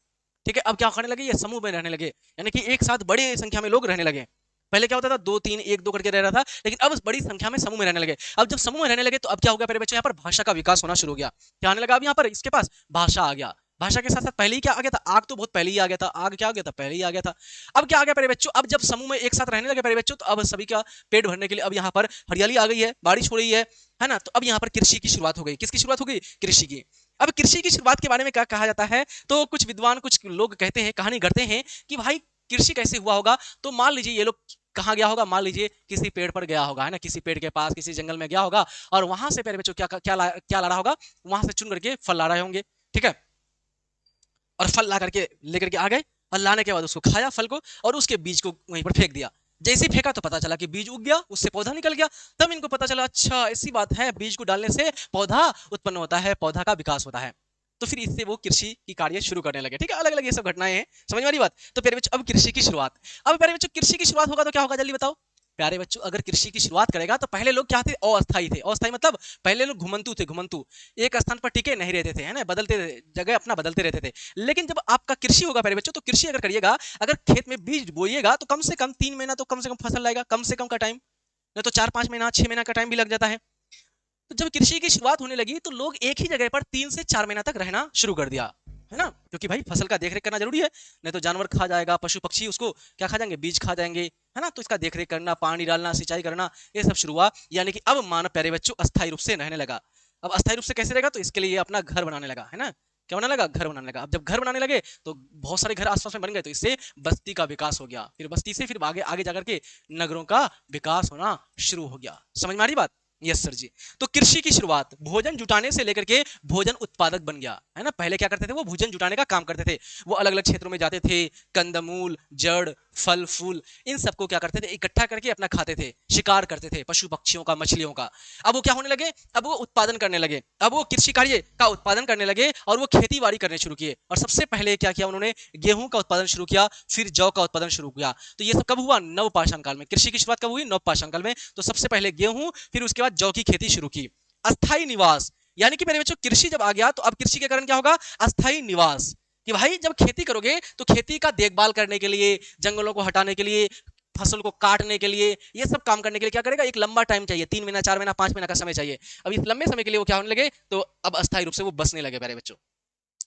ठीक है, अब क्या करने लगे? ये समूह में रहने लगे, यानी कि एक साथ बड़ी संख्या में लोग रहने लगे। पहले क्या होता था? दो तीन, एक दो करके रह रहा था, लेकिन अब बड़ी संख्या में समूह में रहने लगे। अब जब समूह में रहने लगे तो अब क्या हो गया प्यारे बच्चों? यहाँ पर भाषा का विकास होना शुरू हो गया। क्या आने लगा? अब यहाँ पर इसके पास भाषा आ गया। भाषा के साथ साथ पहले ही क्या आ गया था? आग तो बहुत पहले ही आ गया था। आग क्या आ गया था? पहले ही आ गया था। अब क्या आ गया प्यारे बच्चों? अब जब समूह में एक साथ रहने लगे प्यारे बच्चों, तो अब सभी का पेट भरने के लिए अब यहाँ पर हरियाली आ गई है, बारिश हो रही है ना। तो अब यहाँ पर कृषि की शुरुआत हो गई। किसकी शुरुआत हो गई? कृषि की। अब कृषि की शुरुआत के बारे में क्या कहा जाता है? तो कुछ विद्वान, कुछ लोग कहते हैं, कहानी गढ़ते हैं कि भाई कृषि कैसे हुआ होगा। तो मान लीजिए ये लोग कहाँ गया होगा? मान लीजिए किसी पेड़ पर गया होगा, है ना, किसी पेड़ के पास, किसी जंगल में गया होगा, और वहां से प्यारे बच्चों क्या ला रहा होगा? वहां से चुन करके फल ला रहे होंगे। ठीक है, और फल ला करके लेकर के आ गए, और लाने के बाद उसको खाया फल को, और उसके बीज को वहीं पर फेंक दिया। जैसे ही फेंका तो पता चला कि बीज उग गया, उससे पौधा निकल गया। तब इनको पता चला, अच्छा ऐसी बात है, बीज को डालने से पौधा उत्पन्न होता है, पौधा का विकास होता है। तो फिर इससे वो कृषि की कार्य शुरू करने लगे। ठीक है, अलग अलग ये सब घटनाएं हैं, समझ में आ रही बात? तो प्यारे बच्चों अब कृषि की शुरुआत। अब प्यारे बच्चों कृषि की शुरुआत होगा तो क्या होगा? जल्दी बताओ प्यारे बच्चों। अगर कृषि की शुरुआत करेगा तो पहले लोग क्या थे? अस्थायी थे। अस्थायी मतलब पहले लोग घुमंतु थे, घुमंतु, एक स्थान पर टिके नहीं रहते थे, है ना, बदलते जगह अपना बदलते रहते थे। लेकिन जब आपका कृषि होगा प्यारे बच्चों, तो कृषि अगर करिएगा, अगर खेत में बीज बोइएगा, तो कम से कम 3 महीना तो कम से कम फसल लाएगा, कम से कम का टाइम, नहीं तो 4-5 महीना, 6 महीना का टाइम भी लग जाता है। तो जब कृषि की शुरुआत होने लगी तो लोग एक ही जगह पर 3 से 4 महीना तक रहना शुरू कर दिया, है ना, क्योंकि भाई फसल का देखरेख करना जरूरी है, नहीं तो जानवर खा जाएगा, पशु पक्षी उसको क्या खा जाएंगे? बीज खा जाएंगे, है ना। तो इसका देखरेख करना, पानी डालना, सिंचाई करना, ये सब शुरू हुआ। यानी कि अब मानव प्यारे बच्चों अस्थायी रूप से रहने लगा। अब अस्थायी रूप से कैसे रहेगा? तो इसके लिए अपना घर बनाने लगा, है ना। क्या बनाने लगा? घर बनाने लगा। अब जब घर बनाने लगे तो बहुत सारे घर आसपास में बन गए, तो इससे बस्ती का विकास हो गया। फिर बस्ती से फिर आगे आगे जाकर के नगरों का विकास होना शुरू हो गया। समझ में आ रही बात? यस सर जी। तो कृषि की शुरुआत भोजन जुटाने से लेकर के भोजन उत्पादक बन गया, है ना। पहले क्या करते थे? वो भोजन जुटाने का काम करते थे। वो अलग अलग क्षेत्रों में जाते थे, कंदमूल, जड़, फल फूल, इन सबको क्या करते थे? इकट्ठा करके अपना खाते थे, शिकार करते थे पशु पक्षियों का, मछलियों का। अब वो क्या होने लगे? अब वो उत्पादन करने लगे, अब वो कृषि कार्य का उत्पादन करने लगे, और वो खेती बाड़ी करने शुरू किए। और सबसे पहले क्या किया उन्होंने? गेहूं का उत्पादन शुरू किया, फिर जौ का उत्पादन शुरू किया। तो ये सब कब हुआ? नवपाषाण काल में। कृषि की शुरुआत कब हुई? नवपाषाण काल में। तो सबसे पहले गेहूं, फिर उसके बाद जौ की खेती शुरू की। अस्थायी निवास, यानी कि मेरे बच्चों कृषि जब आ गया तो अब कृषि के कारण क्या होगा? अस्थायी निवास। कि भाई जब खेती करोगे तो खेती का देखभाल करने के लिए, जंगलों को हटाने के लिए, फसल को काटने के लिए, ये सब काम करने के लिए क्या करेगा? एक लंबा टाइम चाहिए, 3 महीना, 4 महीना, 5 महीना का समय चाहिए। अब इस लंबे समय के लिए वो क्या होने लगे? तो अब अस्थायी रूप से वो बसने लगे प्यारे बच्चों।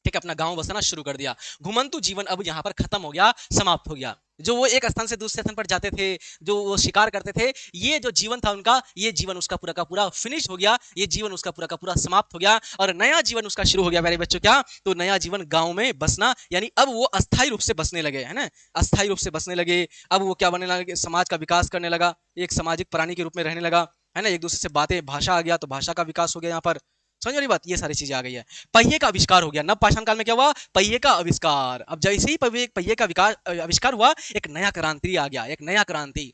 ठीक है, अपना गांव बसाना शुरू कर दिया। घुमंतु जीवन अब यहाँ पर खत्म हो गया, समाप्त हो गया। जो वो एक स्थान से दूसरे स्थान पर जाते थे, जो वो शिकार करते थे, ये जो जीवन था उनका, ये जीवन उसका पूरा का पूरा फिनिश हो गया, ये जीवन उसका पूरा का पूरा समाप्त हो गया, और नया जीवन उसका शुरू हो गया मेरे बच्चों। क्या? तो नया जीवन गांव में बसना, यानी अब वो अस्थायी रूप से बसने लगे, है ना, अस्थायी रूप से बसने लगे। अब वो क्या बनने लगे? समाज का विकास करने लगा, एक सामाजिक प्राणी के रूप में रहने लगा, है ना। एक दूसरे से बातें, भाषा आ गया, तो भाषा का विकास हो गया यहाँ पर। समझ रही बात? ये सारी चीजें आ गई है। पहिए का आविष्कार हो गया। नवपाषाण काल में क्या हुआ? पहिए का आविष्कार। अब जैसे ही पहिए का विकास आविष्कार हुआ, एक नया क्रांति आ गया, एक नया क्रांति।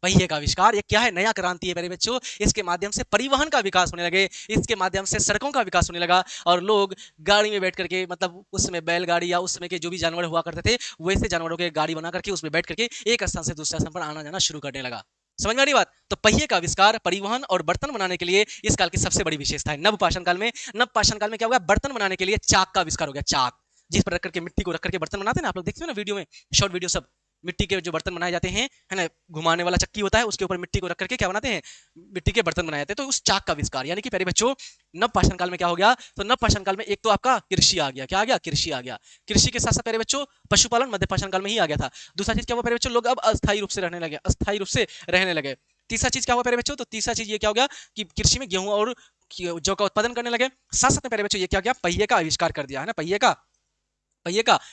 पहिए का आविष्कार, ये क्या है? नया क्रांति है मेरे बच्चों। इसके माध्यम से परिवहन का विकास होने लगे, इसके माध्यम से सड़कों का विकास होने लगा, और लोग गाड़ी में बैठ करके, मतलब उस समय बैलगाड़ी या उस समय के जो भी जानवर हुआ करते थे, वैसे जानवरों के गाड़ी बना करके उसमें बैठ करके एक स्थान से दूसरे स्थान पर आना जाना शुरू करने लगा। समझ में आ रही बात? तो पहिए का आविष्कार परिवहन और बर्तन बनाने के लिए इस काल की सबसे बड़ी विशेषता है। नवपाषाण काल में, नवपाषाण काल में क्या होगा? बर्तन बनाने के लिए चाक का आविष्कार हो गया। चाक, जिस पर रख करके, मिट्टी को रख करके बर्तन बनाते हैं ना, आप लोग देखते हो ना वीडियो में, शॉर्ट वीडियो सब, मिट्टी के जो बर्तन बनाए जाते हैं, है ना, घुमाने वाला चक्की होता है, उसके ऊपर मिट्टी को रख करके क्या बनाते हैं? मिट्टी के बर्तन बनाए जाते हैं। तो उस चाक का आविष्कार, यानी कि प्यारे बच्चों नवपाषाण काल में क्या हो गया? तो नवपाषाण काल में एक तो आपका कृषि आ गया। क्या आ गया? कृषि आ गया। कृषि के साथ साथ प्यारे बच्चों पशुपालन मध्यपाषाण काल में ही आ गया था। दूसरा चीज क्या हुआ प्यारे बच्चों? लोग अब अस्थायी रूप से रहने लगे, अस्थायी रूप से रहने लगे। तीसरा चीज क्या हुआ प्यारे बच्चों? तो तीसरा चीज ये क्या हो गया कि कृषि में गेहूं और जौ का उत्पादन करने लगे। साथ साथ में प्यारे बच्चों ये क्या हो गया? पहिए का आविष्कार कर दिया, है ना, पहिए का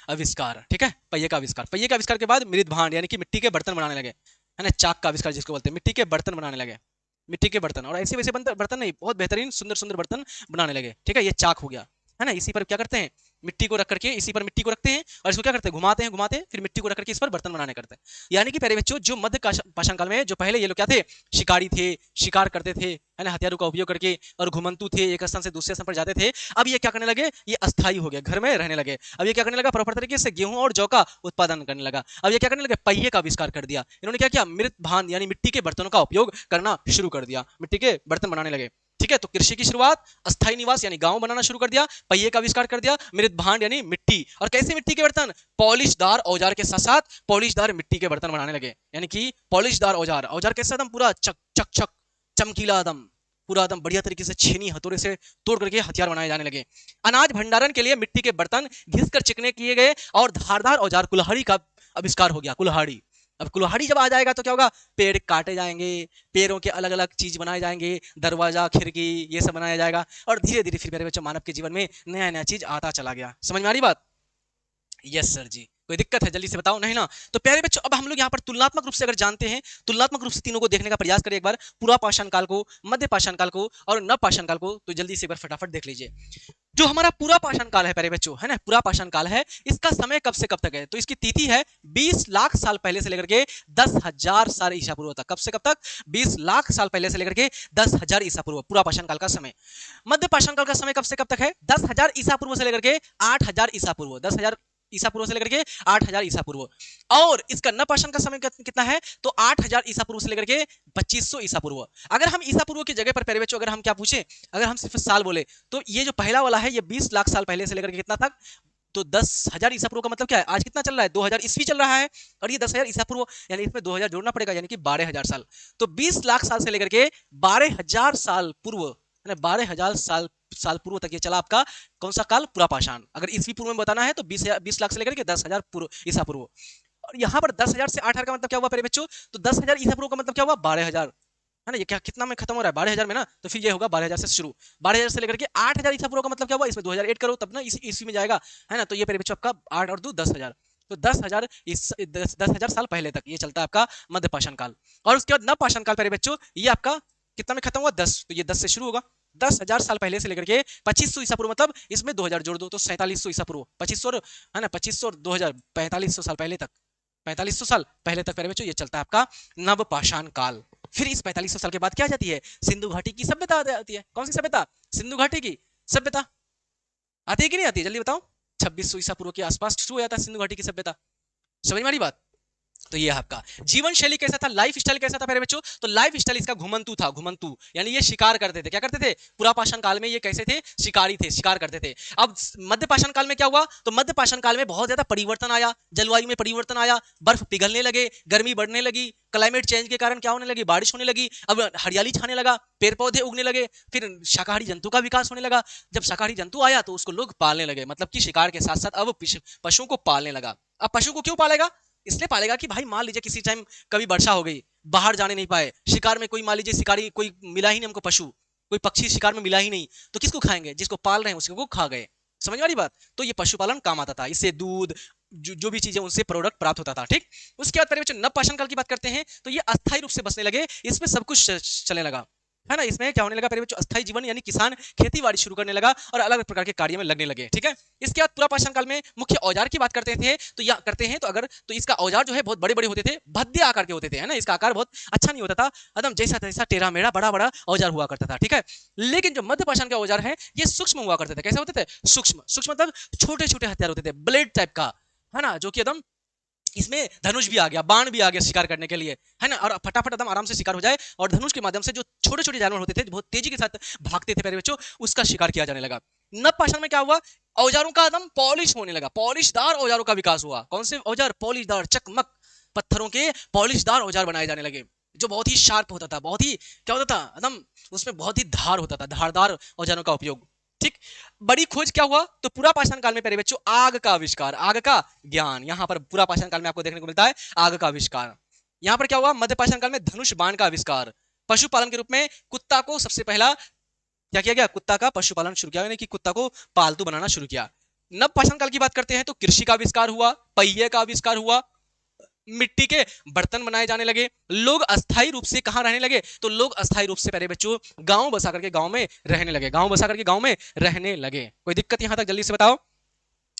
आविष्कार। ठीक है, पहिए का आविष्कार। पहिए का आविष्कार के बाद मृद भांड, यानी कि मिट्टी के बर्तन बनाने लगे, है ना। चाक का आविष्कार जिसको बोलते हैं, मिट्टी के बर्तन बनाने लगे, मिट्टी के बर्तन, और ऐसे वैसे बर्तन नहीं, बहुत बेहतरीन सुंदर सुंदर बर्तन बनाने लगे। ठीक है, ये चाक हो गया, है ना। इसी पर क्या करते हैं? मिट्टी को रख करके इसी पर मिट्टी को रखते हैं और इसको क्या करते हैं, घुमाते हैं घुमाते हैं, फिर मिट्टी को रख करके इस पर बर्तन बनाने करते हैं। यानी कि प्यारे बच्चों, जो मध्य पाषाण काल में जो पहले ये लोग क्या थे, शिकारी थे, शिकार करते थे, है ना, हथियारों का उपयोग करके, और घुमंतु थे, एक स्थान से दूसरे स्थान पर जाते थे। अब ये क्या करने लगे, ये अस्थायी हो गया, घर में रहने लगे। अब ये क्या करने लगा, प्रॉपर तरीके से गेहूं और जौ का उत्पादन करने लगा। अब ये क्या करने लगे, पहिए का आविष्कार कर दिया। इन्होंने क्या किया, मृत भान यानी मिट्टी के बर्तनों का उपयोग करना शुरू कर दिया, मिट्टी के बर्तन बनाने लगे। ठीक है, तो कृषि की शुरुआत, अस्थायी निवास यानी गांव बनाना शुरू कर दिया, पहिए का आविष्कार कर दिया, मृत भांड यानी मिट्टी, और कैसे मिट्टी के बर्तन, पॉलिशदार औजार के साथ साथ पॉलिशदार मिट्टी के बर्तन बनाने लगे। यानी कि पॉलिशदार औजार, औजार कैसे एकदम पूरा चक चक चक चमकीला, एकदम पूरा एकदम बढ़िया तरीके से छेनी हथौड़े से तोड़ करके हथियार बनाए जाने लगे। अनाज भंडारण के लिए मिट्टी के बर्तन घिसकर चिकने किए गए और धारदार औजार कुल्हाड़ी का आविष्कार हो गया। कुल्हाड़ी, अब कुल्हाड़ी जब आ जाएगा तो क्या होगा, पेड़ काटे जाएंगे, पेड़ों के अलग अलग चीज बनाए जाएंगे, दरवाजा खिड़की ये सब बनाया जाएगा, और धीरे धीरे फिर मेरे बच्चों मानव के जीवन में नया नया चीज आता चला गया। समझ में आ रही बात? यस सर जी, कोई दिक्कत है जल्दी से बताओ, नहीं ना? तो प्यारे बच्चों, अब हम लोग यहाँ पर तुलनात्मक रूप से अगर जानते हैं, तुलनात्मक रूप से तीनों को देखने का प्रयास करें एक बार, पूरा पाषाण काल को, मध्य पाषाण काल को और नव पाषाण काल को, तो जल्दी से एक बार फटाफट देख लीजिए। जो हमारा पूरा पाषाण काल है प्यारे बच्चों, है ना, पूरा पाषाण काल है, इसका समय कब से कब तक है, तो इसकी तिथि है 20 लाख साल पहले से लेकर के 10,000 साल ईसा पूर्व तक। कब से कब तक, 20 लाख साल पहले से लेकर के 10,000 ईसा पूर्व, पूरा पाषाण काल का समय। मध्य पाषाण काल का समय कब से कब तक है, 10,000 ईसा पूर्व से लेकर के 8,000 ईसा पूर्व, 10,000 ईसा पूर्व से लेकर के 8,000 ईसा पूर्व। और इसका नवपाषाण का समय कितना है, तो 8,000 ईसा पूर्व से लेकर के 2,500 ईसा पूर्व। अगर हम ईसा पूर्व की जगह पर प्यारे बच्चों अगर हम क्या पूछे, अगर हम सिर्फ साल बोले, तो ये जो पहला वाला है ये 20 लाख साल पहले से लेकर के कितना तक, तो 10,000 ईसा पूर्व का मतलब क्या है, आज कितना चल रहा है, 2000 ईस्वी चल रहा है, और ये 10,000 ईसा पूर्व, यानी इसमें 2000 जोड़ना पड़ेगा, यानी कि 12,000 साल। तो 20 लाख साल से लेकर के 12,000 साल पूर्व, है ना, 12,000 साल पूर्व तक ये चला आपका कौन सा काल, पूरा पाषाण। अगर ईस्वी पूर्व में बताना है तो 20 लाख से लेकर के 10,000 पूर्व ईसा पूर्व। और यहाँ पर 10,000 से 8,000 का मतलब क्या हुआ प्यारे बच्चों, तो 10,000 ईसा पूर्व का मतलब क्या हुआ, 12,000, है ना, ये क्या कितना में खत्म हो रहा है, 12,000 में ना, तो फिर ये होगा 12,000 से शुरू, 12,000 से लेकर के 8,000 ईसा पूर्व का मतलब क्या हुआ, इसमें 2000 ऐड करो तब ना इस ईस्वी में जाएगा, है ना। तो ये प्यारे बच्चों आपका 8 और 2 10,000, तो 10,000 साल पहले तक ये चलता है आपका मध्य पाषाण काल। और उसके बाद नव पाषाण काल प्यारे बच्चों, ये आपका कितना में खत्म हुआ, 10, तो ये 10 से शुरू होगा, 10,000 साल पहले से लेकर के 2,500 ईसा पूर्व, मतलब इसमें 2000 जोड़ दो तो 4700 ईसा पूर्व, 2,500, है ना, 2,500 और 2000, 4,500 साल पहले तक, 4,500 साल पहले तक प्यारे बच्चों ये चलता है आपका नव पाषाण काल। फिर इस 4,500 साल के बाद क्या जाती है, सिंधु घाटी की सभ्यता आती है। कौन सी सभ्यता, सिंधु घाटी की सभ्यता आती है कि नहीं आती है, जल्दी बताओ। 2,600 ईसा पूर्व के आसपास शुरू हो जाता है सिंधु घाटी की सभ्यता। समझ में आ रही बात? तो ये आपका जीवन शैली कैसा था, लाइफ स्टाइल कैसा था प्यारे बच्चों, तो लाइफ स्टाइल इसका घुमंतु था, घुमंतु यानी ये शिकार करते थे। क्या करते थे, पूरा पाषाण काल में ये कैसे थे, शिकारी थे, शिकार करते थे। अब मध्य पाषाण काल में क्या हुआ, तो मध्य पाषाण काल में बहुत ज्यादा परिवर्तन आया, जलवायु में परिवर्तन आया, बर्फ पिघलने लगे, गर्मी बढ़ने लगी, क्लाइमेट चेंज के कारण क्या होने लगी, बारिश होने लगी, अब हरियाली छाने लगा, पेड़ पौधे उगने लगे, फिर शाकाहारी जंतु का विकास होने लगा। जब शाकाहारी जंतु आया तो उसको लोग पालने लगे, मतलब कि शिकार के साथ साथ अब पशुओं को पालने लगा। अब पशु को क्यों पालेगा, इसलिए पालेगा कि भाई मान लीजिए किसी टाइम कभी वर्षा हो गई, बाहर जाने नहीं पाए, शिकार में कोई मान लीजिए शिकारी कोई मिला ही नहीं हमको, पशु कोई पक्षी शिकार में मिला ही नहीं, तो किसको खाएंगे, जिसको पाल रहे हैं उसको खा गए। समझ में आ रही बात? तो ये पशुपालन काम आता था, इससे दूध जो भी चीजें उनसे प्रोडक्ट प्राप्त होता था। ठीक, उसके बाद बच्चों नव पाषाण काल की बात करते हैं, तो ये अस्थायी रूप से बसने लगे, इसमें सब कुछ चलने लगा, है ना। इसमें क्या होने लगा प्यारे बच्चों, अस्थायी जीवन यानी किसान खेती बाड़ी शुरू करने लगा और अलग अलग प्रकार के कार्य में लगने लगे। ठीक है, इसके बाद पूरा पाषाण काल में मुख्य औजार की बात करते थे, तो या करते हैं तो अगर तो इसका औजार जो है बहुत बड़े बड़े होते थे, भद्दे आकार के होते थे, है ना, इसका आकार बहुत अच्छा नहीं होता था, एकदम जैसा तैसा टेढ़ा मेढ़ा बड़ा बड़ा औजार हुआ करता था। ठीक है, लेकिन जो मध्य पाषाण के औजार है ये सूक्ष्म हुआ करते थे। कैसे होते थे, सूक्ष्म, सूक्ष्म मतलब छोटे छोटे हथियार होते थे, ब्लेड टाइप का, है ना, जो कि एकदम इसमें धनुष भी आ गया, बाण भी आ गया शिकार करने के लिए, है ना, और फटाफट एकदम आराम से शिकार हो जाए, और धनुष के माध्यम से जो छोटे छोटे जानवर होते थे बहुत तेजी के साथ भागते थे प्यारे बच्चों, उसका शिकार किया जाने लगा। नव पाषाण में क्या हुआ, औजारों का एकदम पॉलिश होने लगा, पॉलिशदार औजारों का विकास हुआ। कौन से औजार, पॉलिशदार, चकमक पत्थरों के पॉलिशदार औजार बनाए जाने लगे, जो बहुत ही शार्प होता था, बहुत ही क्या होता था एकदम, उसमें बहुत ही धार होता था, धारदार औजारों का उपयोग। ठीक, बड़ी खोज क्या हुआ, तो पूरा पाषाण काल में प्यारे बच्चों आग का आविष्कार, आग का ज्ञान, यहां पर पूरा पाषाण काल में आपको देखने को मिलता है आग का आविष्कार। यहां पर क्या हुआ, मध्य पाषाण काल में धनुष बाण का आविष्कार, पशुपालन के रूप में कुत्ता को सबसे पहला क्या किया गया, कुत्ता का पशुपालन शुरू किया, यानी कि कुत्ता को पालतू बनाना शुरू किया। नव पाषाण काल की बात करते हैं तो कृषि का आविष्कार हुआ, पहिए का आविष्कार हुआ, मिट्टी के बर्तन बनाए जाने लगे, लोग अस्थायी रूप से कहां रहने लगे, तो लोग अस्थायी रूप से प्यारे बच्चों गांव बसा करके गांव में रहने लगे, गांव बसा करके गांव में रहने लगे। कोई दिक्कत यहां तक जल्दी से बताओ।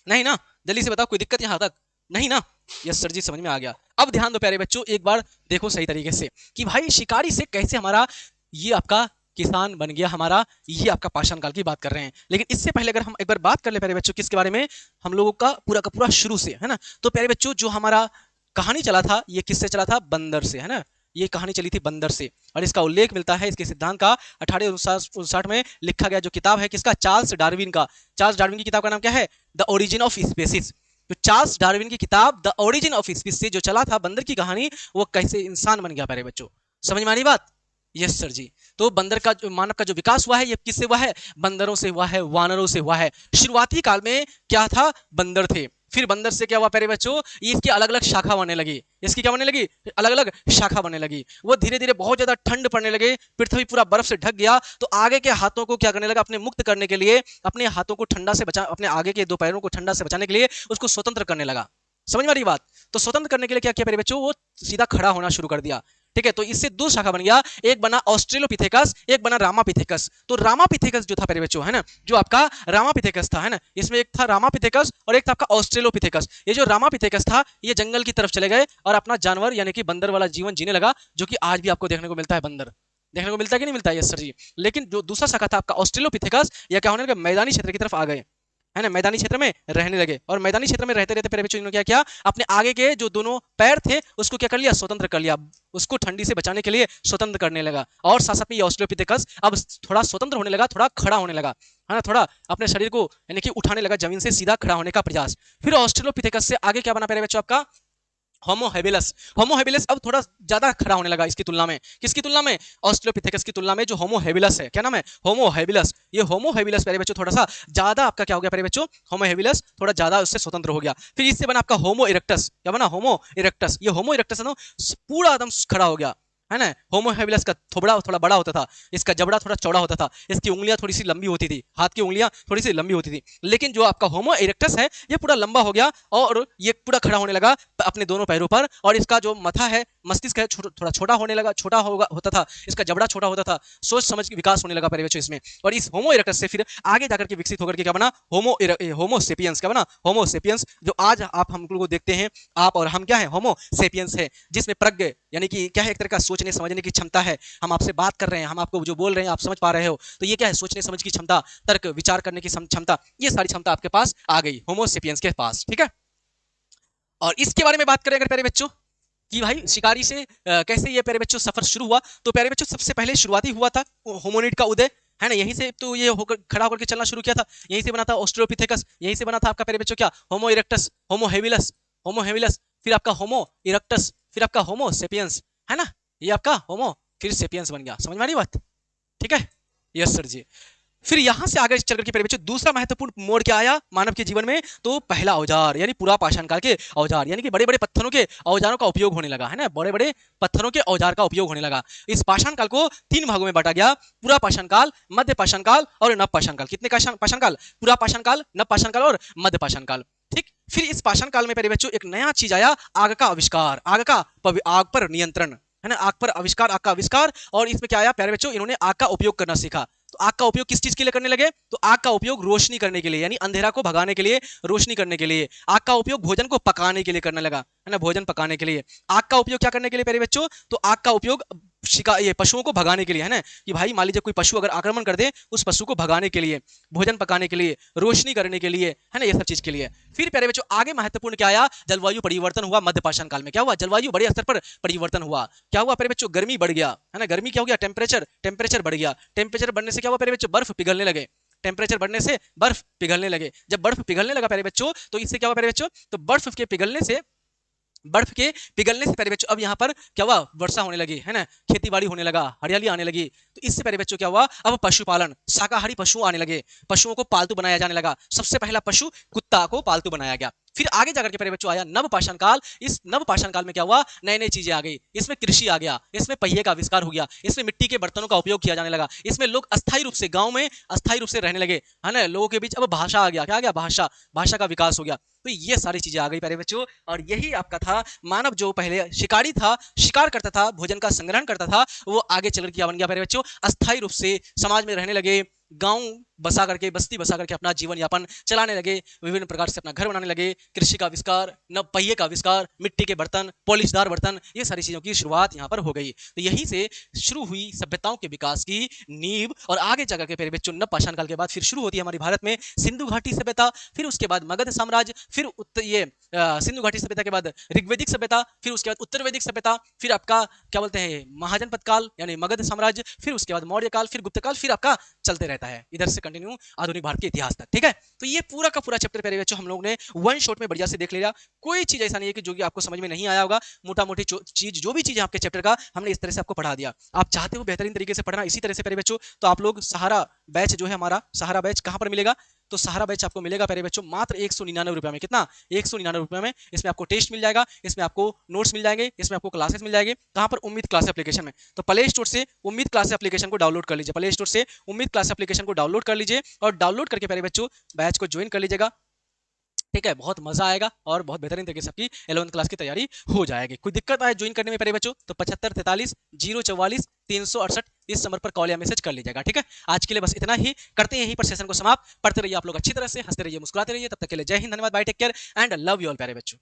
नहीं ना? जल्दी से बताओ, कोई दिक्कत यहाँ तक? नहीं ना? यस सर जी, समझ में आ गया। अब ध्यान दो प्यारे बच्चों, एक बार देखो सही तरीके से कि भाई शिकारी से कैसे हमारा ये आपका किसान बन गया हमारा, ये आपका पाषाण काल की बात कर रहे हैं। लेकिन इससे पहले अगर हम एक बार बात कर ले प्यारे बच्चों, किसके बारे में? हम लोगों का पूरा शुरू से, है ना? तो प्यारे बच्चों, जो हमारा कहानी चला था, ये किससे चला था? बंदर से, है ना? ये कहानी चली थी बंदर से, और इसका उल्लेख मिलता है इसके सिद्धांत का 1859 में लिखा गया जो किताब है किसका? चार्ल्स डार्विन का। चार्ल्स डार्विन की किताब का नाम क्या है? The origin of species. तो चार्ल्स डार्विन की किताब द ओरिजिन ऑफ स्पीसीज से जो चला था बंदर की कहानी, वो कैसे इंसान बन गया प्यारे बच्चों। समझ में आ रही बात? यस सर जी। तो बंदर का जो मानव का जो विकास हुआ है, ये किससे हुआ है? बंदरों से हुआ है, वानरों से हुआ है। शुरुआती काल में क्या था? बंदर थे। फिर बंदर से क्या हुआ प्यारे बच्चों? ये इसकी अलग अलग शाखा बनने लगी। इसकी क्या बनने लगी? अलग अलग शाखा बनने लगी। वो धीरे धीरे बहुत ज्यादा ठंड पड़ने लगे, पृथ्वी पूरा बर्फ से ढक गया, तो आगे के हाथों को क्या करने लगा? अपने मुक्त करने के लिए, अपने हाथों को ठंडा से बचा, अपने आगे के दो पैरों को ठंडा से बचाने के लिए उसको स्वतंत्र करने लगा। समझ में आ रही बात? तो स्वतंत्र करने के लिए क्या किया प्यारे बच्चों? वो सीधा खड़ा होना शुरू कर दिया। ठीक है, तो इससे दो शाखा बन गया, एक बना ऑस्ट्रेलोपिथेकस, एक बना रामापिथेकस। तो रामापिथेकस जो था प्यारे बच्चों, है ना, जो आपका रामापिथेकस था, है ना, इसमें एक था रामापिथेकस और एक था आपका ऑस्ट्रेलोपिथेकस। ये जो रामापिथेकस था, ये जंगल की तरफ चले गए और अपना जानवर यानी कि बंदर वाला जीवन जीने लगा, जो कि आज भी आपको देखने को मिलता है। बंदर देखने को मिलता है कि नहीं मिलता है? यस सर जी। लेकिन जो दूसरा शाखा था आपका ऑस्ट्रेलोपिथेकस, यह क्या होने लगा? मैदानी क्षेत्र की तरफ आ गए, है ना, मैदानी क्षेत्र में रहने लगे। और मैदानी क्षेत्र में रहते रहते प्यारे बच्चों, इन्होंने क्या किया? अपने आगे के जो दोनों पैर थे उसको क्या कर लिया? स्वतंत्र कर लिया। उसको ठंडी से बचाने के लिए स्वतंत्र करने लगा। और साथ साथ में ये ऑस्ट्रेलोपिथेकस अब थोड़ा स्वतंत्र होने लगा, थोड़ा खड़ा होने लगा, है ना, थोड़ा अपने शरीर को यानी कि उठाने लगा जमीन से, सीधा खड़ा होने का प्रयास। फिर ऑस्ट्रेलोपिथेकस से आगे क्या बना प्यारे बच्चों? आपका होमो हेबिलस। होमो हेबिलस अब थोड़ा ज्यादा खड़ा होने लगा इसकी तुलना में। किसकी तुलना में? ऑस्ट्रेलोपिथेकस की तुलना में। जो होमो हेबिलस है, क्या नाम है? होमो हेबिलस। ये होमो हेबिलस प्यारे बच्चों थोड़ा सा ज्यादा आपका क्या हो गया प्यारे बच्चों? होमो हेबिलस थोड़ा ज्यादा उससे स्वतंत्र हो गया। फिर इससे बना आपका होमो इरेक्टस। क्या बना? होमो इरेक्टस। ये होमो इरेक्टस है ना, पूरा एकदम खड़ा हो गया, है ना। होमो हेबिलस का थोबड़ा थोड़ा बड़ा होता था, इसका जबड़ा थोड़ा चौड़ा होता था, इसकी उंगलियां थोड़ी सी लंबी होती थी, हाथ की उंगलियां थोड़ी सी लंबी होती थी। लेकिन जो आपका होमो इरेक्टस है, ये पूरा लंबा हो गया और ये पूरा खड़ा होने लगा अपने दोनों पैरों पर। और इसका जो मथा है, मस्तिष्क है, थोड़ा छोटा होने लगा, छोटा होता था, इसका जबड़ा छोटा होता था, सोच समझ के विकास होने लगा प्यारे बच्चों इसमें। और इस होमो इरेक्टस से फिर आगे जाकर के विकसित होकर के क्या बना? होमो सेपियंस। क्या बना? होमो सेपियंस। जो आज आप हम लोग को देखते हैं, आप और हम क्या है? होमो सेपियंस है, जिसमें प्रज्ञ यानी कि क्या है? एक तरह का सोचने समझने की क्षमता है। हम आपसे बात कर रहे हैं, हम आपको जो बोल रहे हैं आप समझ पा रहे हो, तो ये क्या है? सोचने समझ की क्षमता, तर्क विचार करने की क्षमता, ये सारी क्षमता आपके पास आ गई होमो सेपियंस के पास। ठीक है, और इसके बारे में बात करें अगर प्यारे बच्चों कि भाई शिकारी से कैसे ये प्यारे बच्चों सफर शुरू हुआ, तो प्यारे बच्चों सबसे पहले शुरुआती हुआ था होमोनिड का उदय, है ना। यहीं से तो ये होकर खड़ा होकर के चलना शुरू किया था, यहीं से बना था ऑस्ट्रेलोपिथेकस, यहीं से बना था आपका प्यारे बच्चों क्या? होमो इरेक्टस, होमो हेबिलस, होमो हेबिलस, फिर आपका होमो इरेक्टस, फिर आपका होमो सेपियंस, है ना। ये आपका होमो फिर सेपियंस बन गया। समझ में आ रही बात? ठीक है, यस सर जी। फिर यहां से आगे चल करके प्यारे बच्चों दूसरा महत्वपूर्ण मोड़ क्या आया मानव के जीवन में? तो पहला औजार यानी पूरा पाषाण काल के औजार, यानी कि बड़े बड़े पत्थरों के औजारों का उपयोग होने लगा, है ना। बड़े बड़े पत्थरों के औजार का उपयोग होने लगा। इस पाषाण काल को 3 भागों में बांटा गया: पूरा पाषाण काल, मध्य पाषाण काल और नव पाषाण काल। कितने पाषाण काल? पूरा पाषाण काल, नव पाषाण काल और मध्य पाषाण काल। ठीक, फिर इस पाषाण काल में प्यारे बच्चों एक नया चीज आया, आग का आविष्कार, आग पर नियंत्रण, है ना, आग पर आविष्कार, आग का आविष्कार। और इसमें क्या आया प्यारे बच्चों? इन्होंने आग का उपयोग करना सीखा। तो आग का उपयोग किस चीज के लिए करने लगे? तो आग का उपयोग रोशनी करने के लिए, यानी अंधेरा को भगाने के लिए, रोशनी करने के लिए। आग का उपयोग भोजन को पकाने के लिए करने लगा, है ना, भोजन पकाने के लिए। आग का उपयोग क्या करने के लिए प्यारे बच्चों? तो आग का उपयोग ये पशुओं को भगाने के लिए, है ना, कि भाई मान लीजिए कोई पशु अगर आक्रमण कर दे, उस पशु को भगाने के लिए, भोजन पकाने के लिए, रोशनी करने के लिए, है ना, ये सब चीज के लिए। फिर प्यारे बच्चों आगे महत्वपूर्ण क्या आया? जलवायु परिवर्तन हुआ मध्य पाषाण काल में। क्या हुआ? जलवायु बड़े स्तर पर परिवर्तन हुआ। क्या हुआ प्यारे बच्चों? गर्मी बढ़ गया, है ना। गर्मी क्या हो गया? टेम्परेचर बढ़ गया। टेम्परेचर बढ़ने से क्या हुआ प्यारे बच्चों? बर्फ पिघलने लगे। टेम्परेचर बढ़ने से बर्फ पिघलने लगे। जब बर्फ पिघलने लगा प्यारे बच्चों, तो इससे क्या हुआ प्यारे बच्चों? तो बर्फ के पिघलने से प्यारे बच्चों अब यहाँ पर क्या हुआ? वर्षा होने लगी, है ना, खेती बाड़ी होने लगा, हरियाली आने लगी। तो इससे प्यारे बच्चों क्या हुआ? अब पशुपालन, शाकाहारी पशु आने लगे, पशुओं को पालतू बनाया जाने लगा। सबसे पहला पशु कुत्ता को पालतू बनाया गया। फिर आगे जाकर के प्यारे बच्चों आया नव पाषाण काल। इस नव पाषाण काल में क्या हुआ? नई नई चीजें आ गई। इसमें कृषि आ गया, इसमें पहिए का आविष्कार हो गया, इसमें मिट्टी के बर्तनों का उपयोग किया जाने लगा, इसमें लोग अस्थायी रूप से गांव में अस्थायी रूप से रहने लगे, है ना। लोगों के बीच अब भाषा आ गया। क्या आ गया? भाषा, भाषा का विकास हो गया। तो ये सारी चीजें आ गई प्यारे बच्चों। और यही आपका था मानव जो पहले शिकारी था, शिकार करता था, भोजन का संग्रहण करता था, वो आगे चलकर क्या बन गया प्यारे बच्चों? अस्थायी रूप से समाज में रहने लगे, गांव बसा करके बस्ती बसा करके अपना जीवन यापन चलाने लगे, विभिन्न प्रकार से अपना घर बनाने लगे, कृषि का आविष्कार, नव पहिए का आविष्कार, मिट्टी के बर्तन, पॉलिशदार बर्तन, ये सारी चीजों की शुरुआत यहाँ पर हो गई। तो यहीं से शुरू हुई सभ्यताओं के विकास की नींव। और आगे जाकर के प्यारे बच्चों नव पाषाण काल के बाद फिर शुरू होती है हमारे भारत में सिंधु घाटी सभ्यता, फिर उसके बाद मगध साम्राज्य, फिर ये सिंधु घाटी सभ्यता के बाद ऋग्वैदिक सभ्यता, फिर उसके बाद उत्तर वैदिक सभ्यता, फिर आपका क्या बोलते हैं महाजनपद काल यानी मगध साम्राज्य, फिर उसके बाद मौर्य काल, फिर गुप्त काल, फिर आपका चलते रहता है इधर से कंटिन्यू आधुनिक भारत के इतिहास तक। ठीक है, तो ये पूरा का पूरा चैप्टर प्यारे बच्चों हम लोग ने वन शॉट में बढ़िया से देख लिया। कोई चीज ऐसा नहीं है कि जो कि आपको समझ में नहीं आया होगा। मोटा मोटी चीज जो भी चीज आपके चैप्टर का हमने इस तरह से आपको पढ़ा दिया। आप चाहते हो बेहतरीन तरीके से पढ़ना इसी तरह से प्यारे बच्चों, तो आप लोग सहारा बैच जो है हमारा, सहारा बैच कहां पर मिलेगा? तो सहारा बैच आपको मिलेगा प्यारे बच्चों मात्र 199 रुपए में। कितना? 199 रुपए में। इसमें आपको टेस्ट मिल जाएगा, इसमें आपको नोट्स मिल जाएंगे, इसमें आपको क्लासेस मिल जाएंगे। कहां पर? उम्मीद क्लास एप्लीकेशन में। तो प्ले स्टोर से उम्मीद क्लास एप्लीकेशन को डाउनलोड कर लीजिए, प्ले स्टोर से उम्मीद क्लास एप्लीकेशन को डाउनलोड कर लीजिए और डाउनलोड करके प्यारे बच्चों बैच को ज्वाइन कर लीजिएगा। ठीक है, बहुत मजा आएगा और बहुत बेहतरीन तरीके से आपकी 11वीं क्लास की तैयारी हो जाएगी। कोई दिक्कत आए ज्वाइन करने में प्यारे बच्चों तो 75 43 044 368 इस नंबर पर कॉल या मैसेज कर लीजिएगा। ठीक है, आज के लिए बस इतना ही, करते हैं यहीं पर सेशन को समाप्त। पढ़ते रहिए आप लोग अच्छी तरह से, हंसते रहिए, मुस्कुराते रहिए। तब तक के लिए जय हिंद, धन्यवाद, bye, take care and love you all प्यारे बच्चों।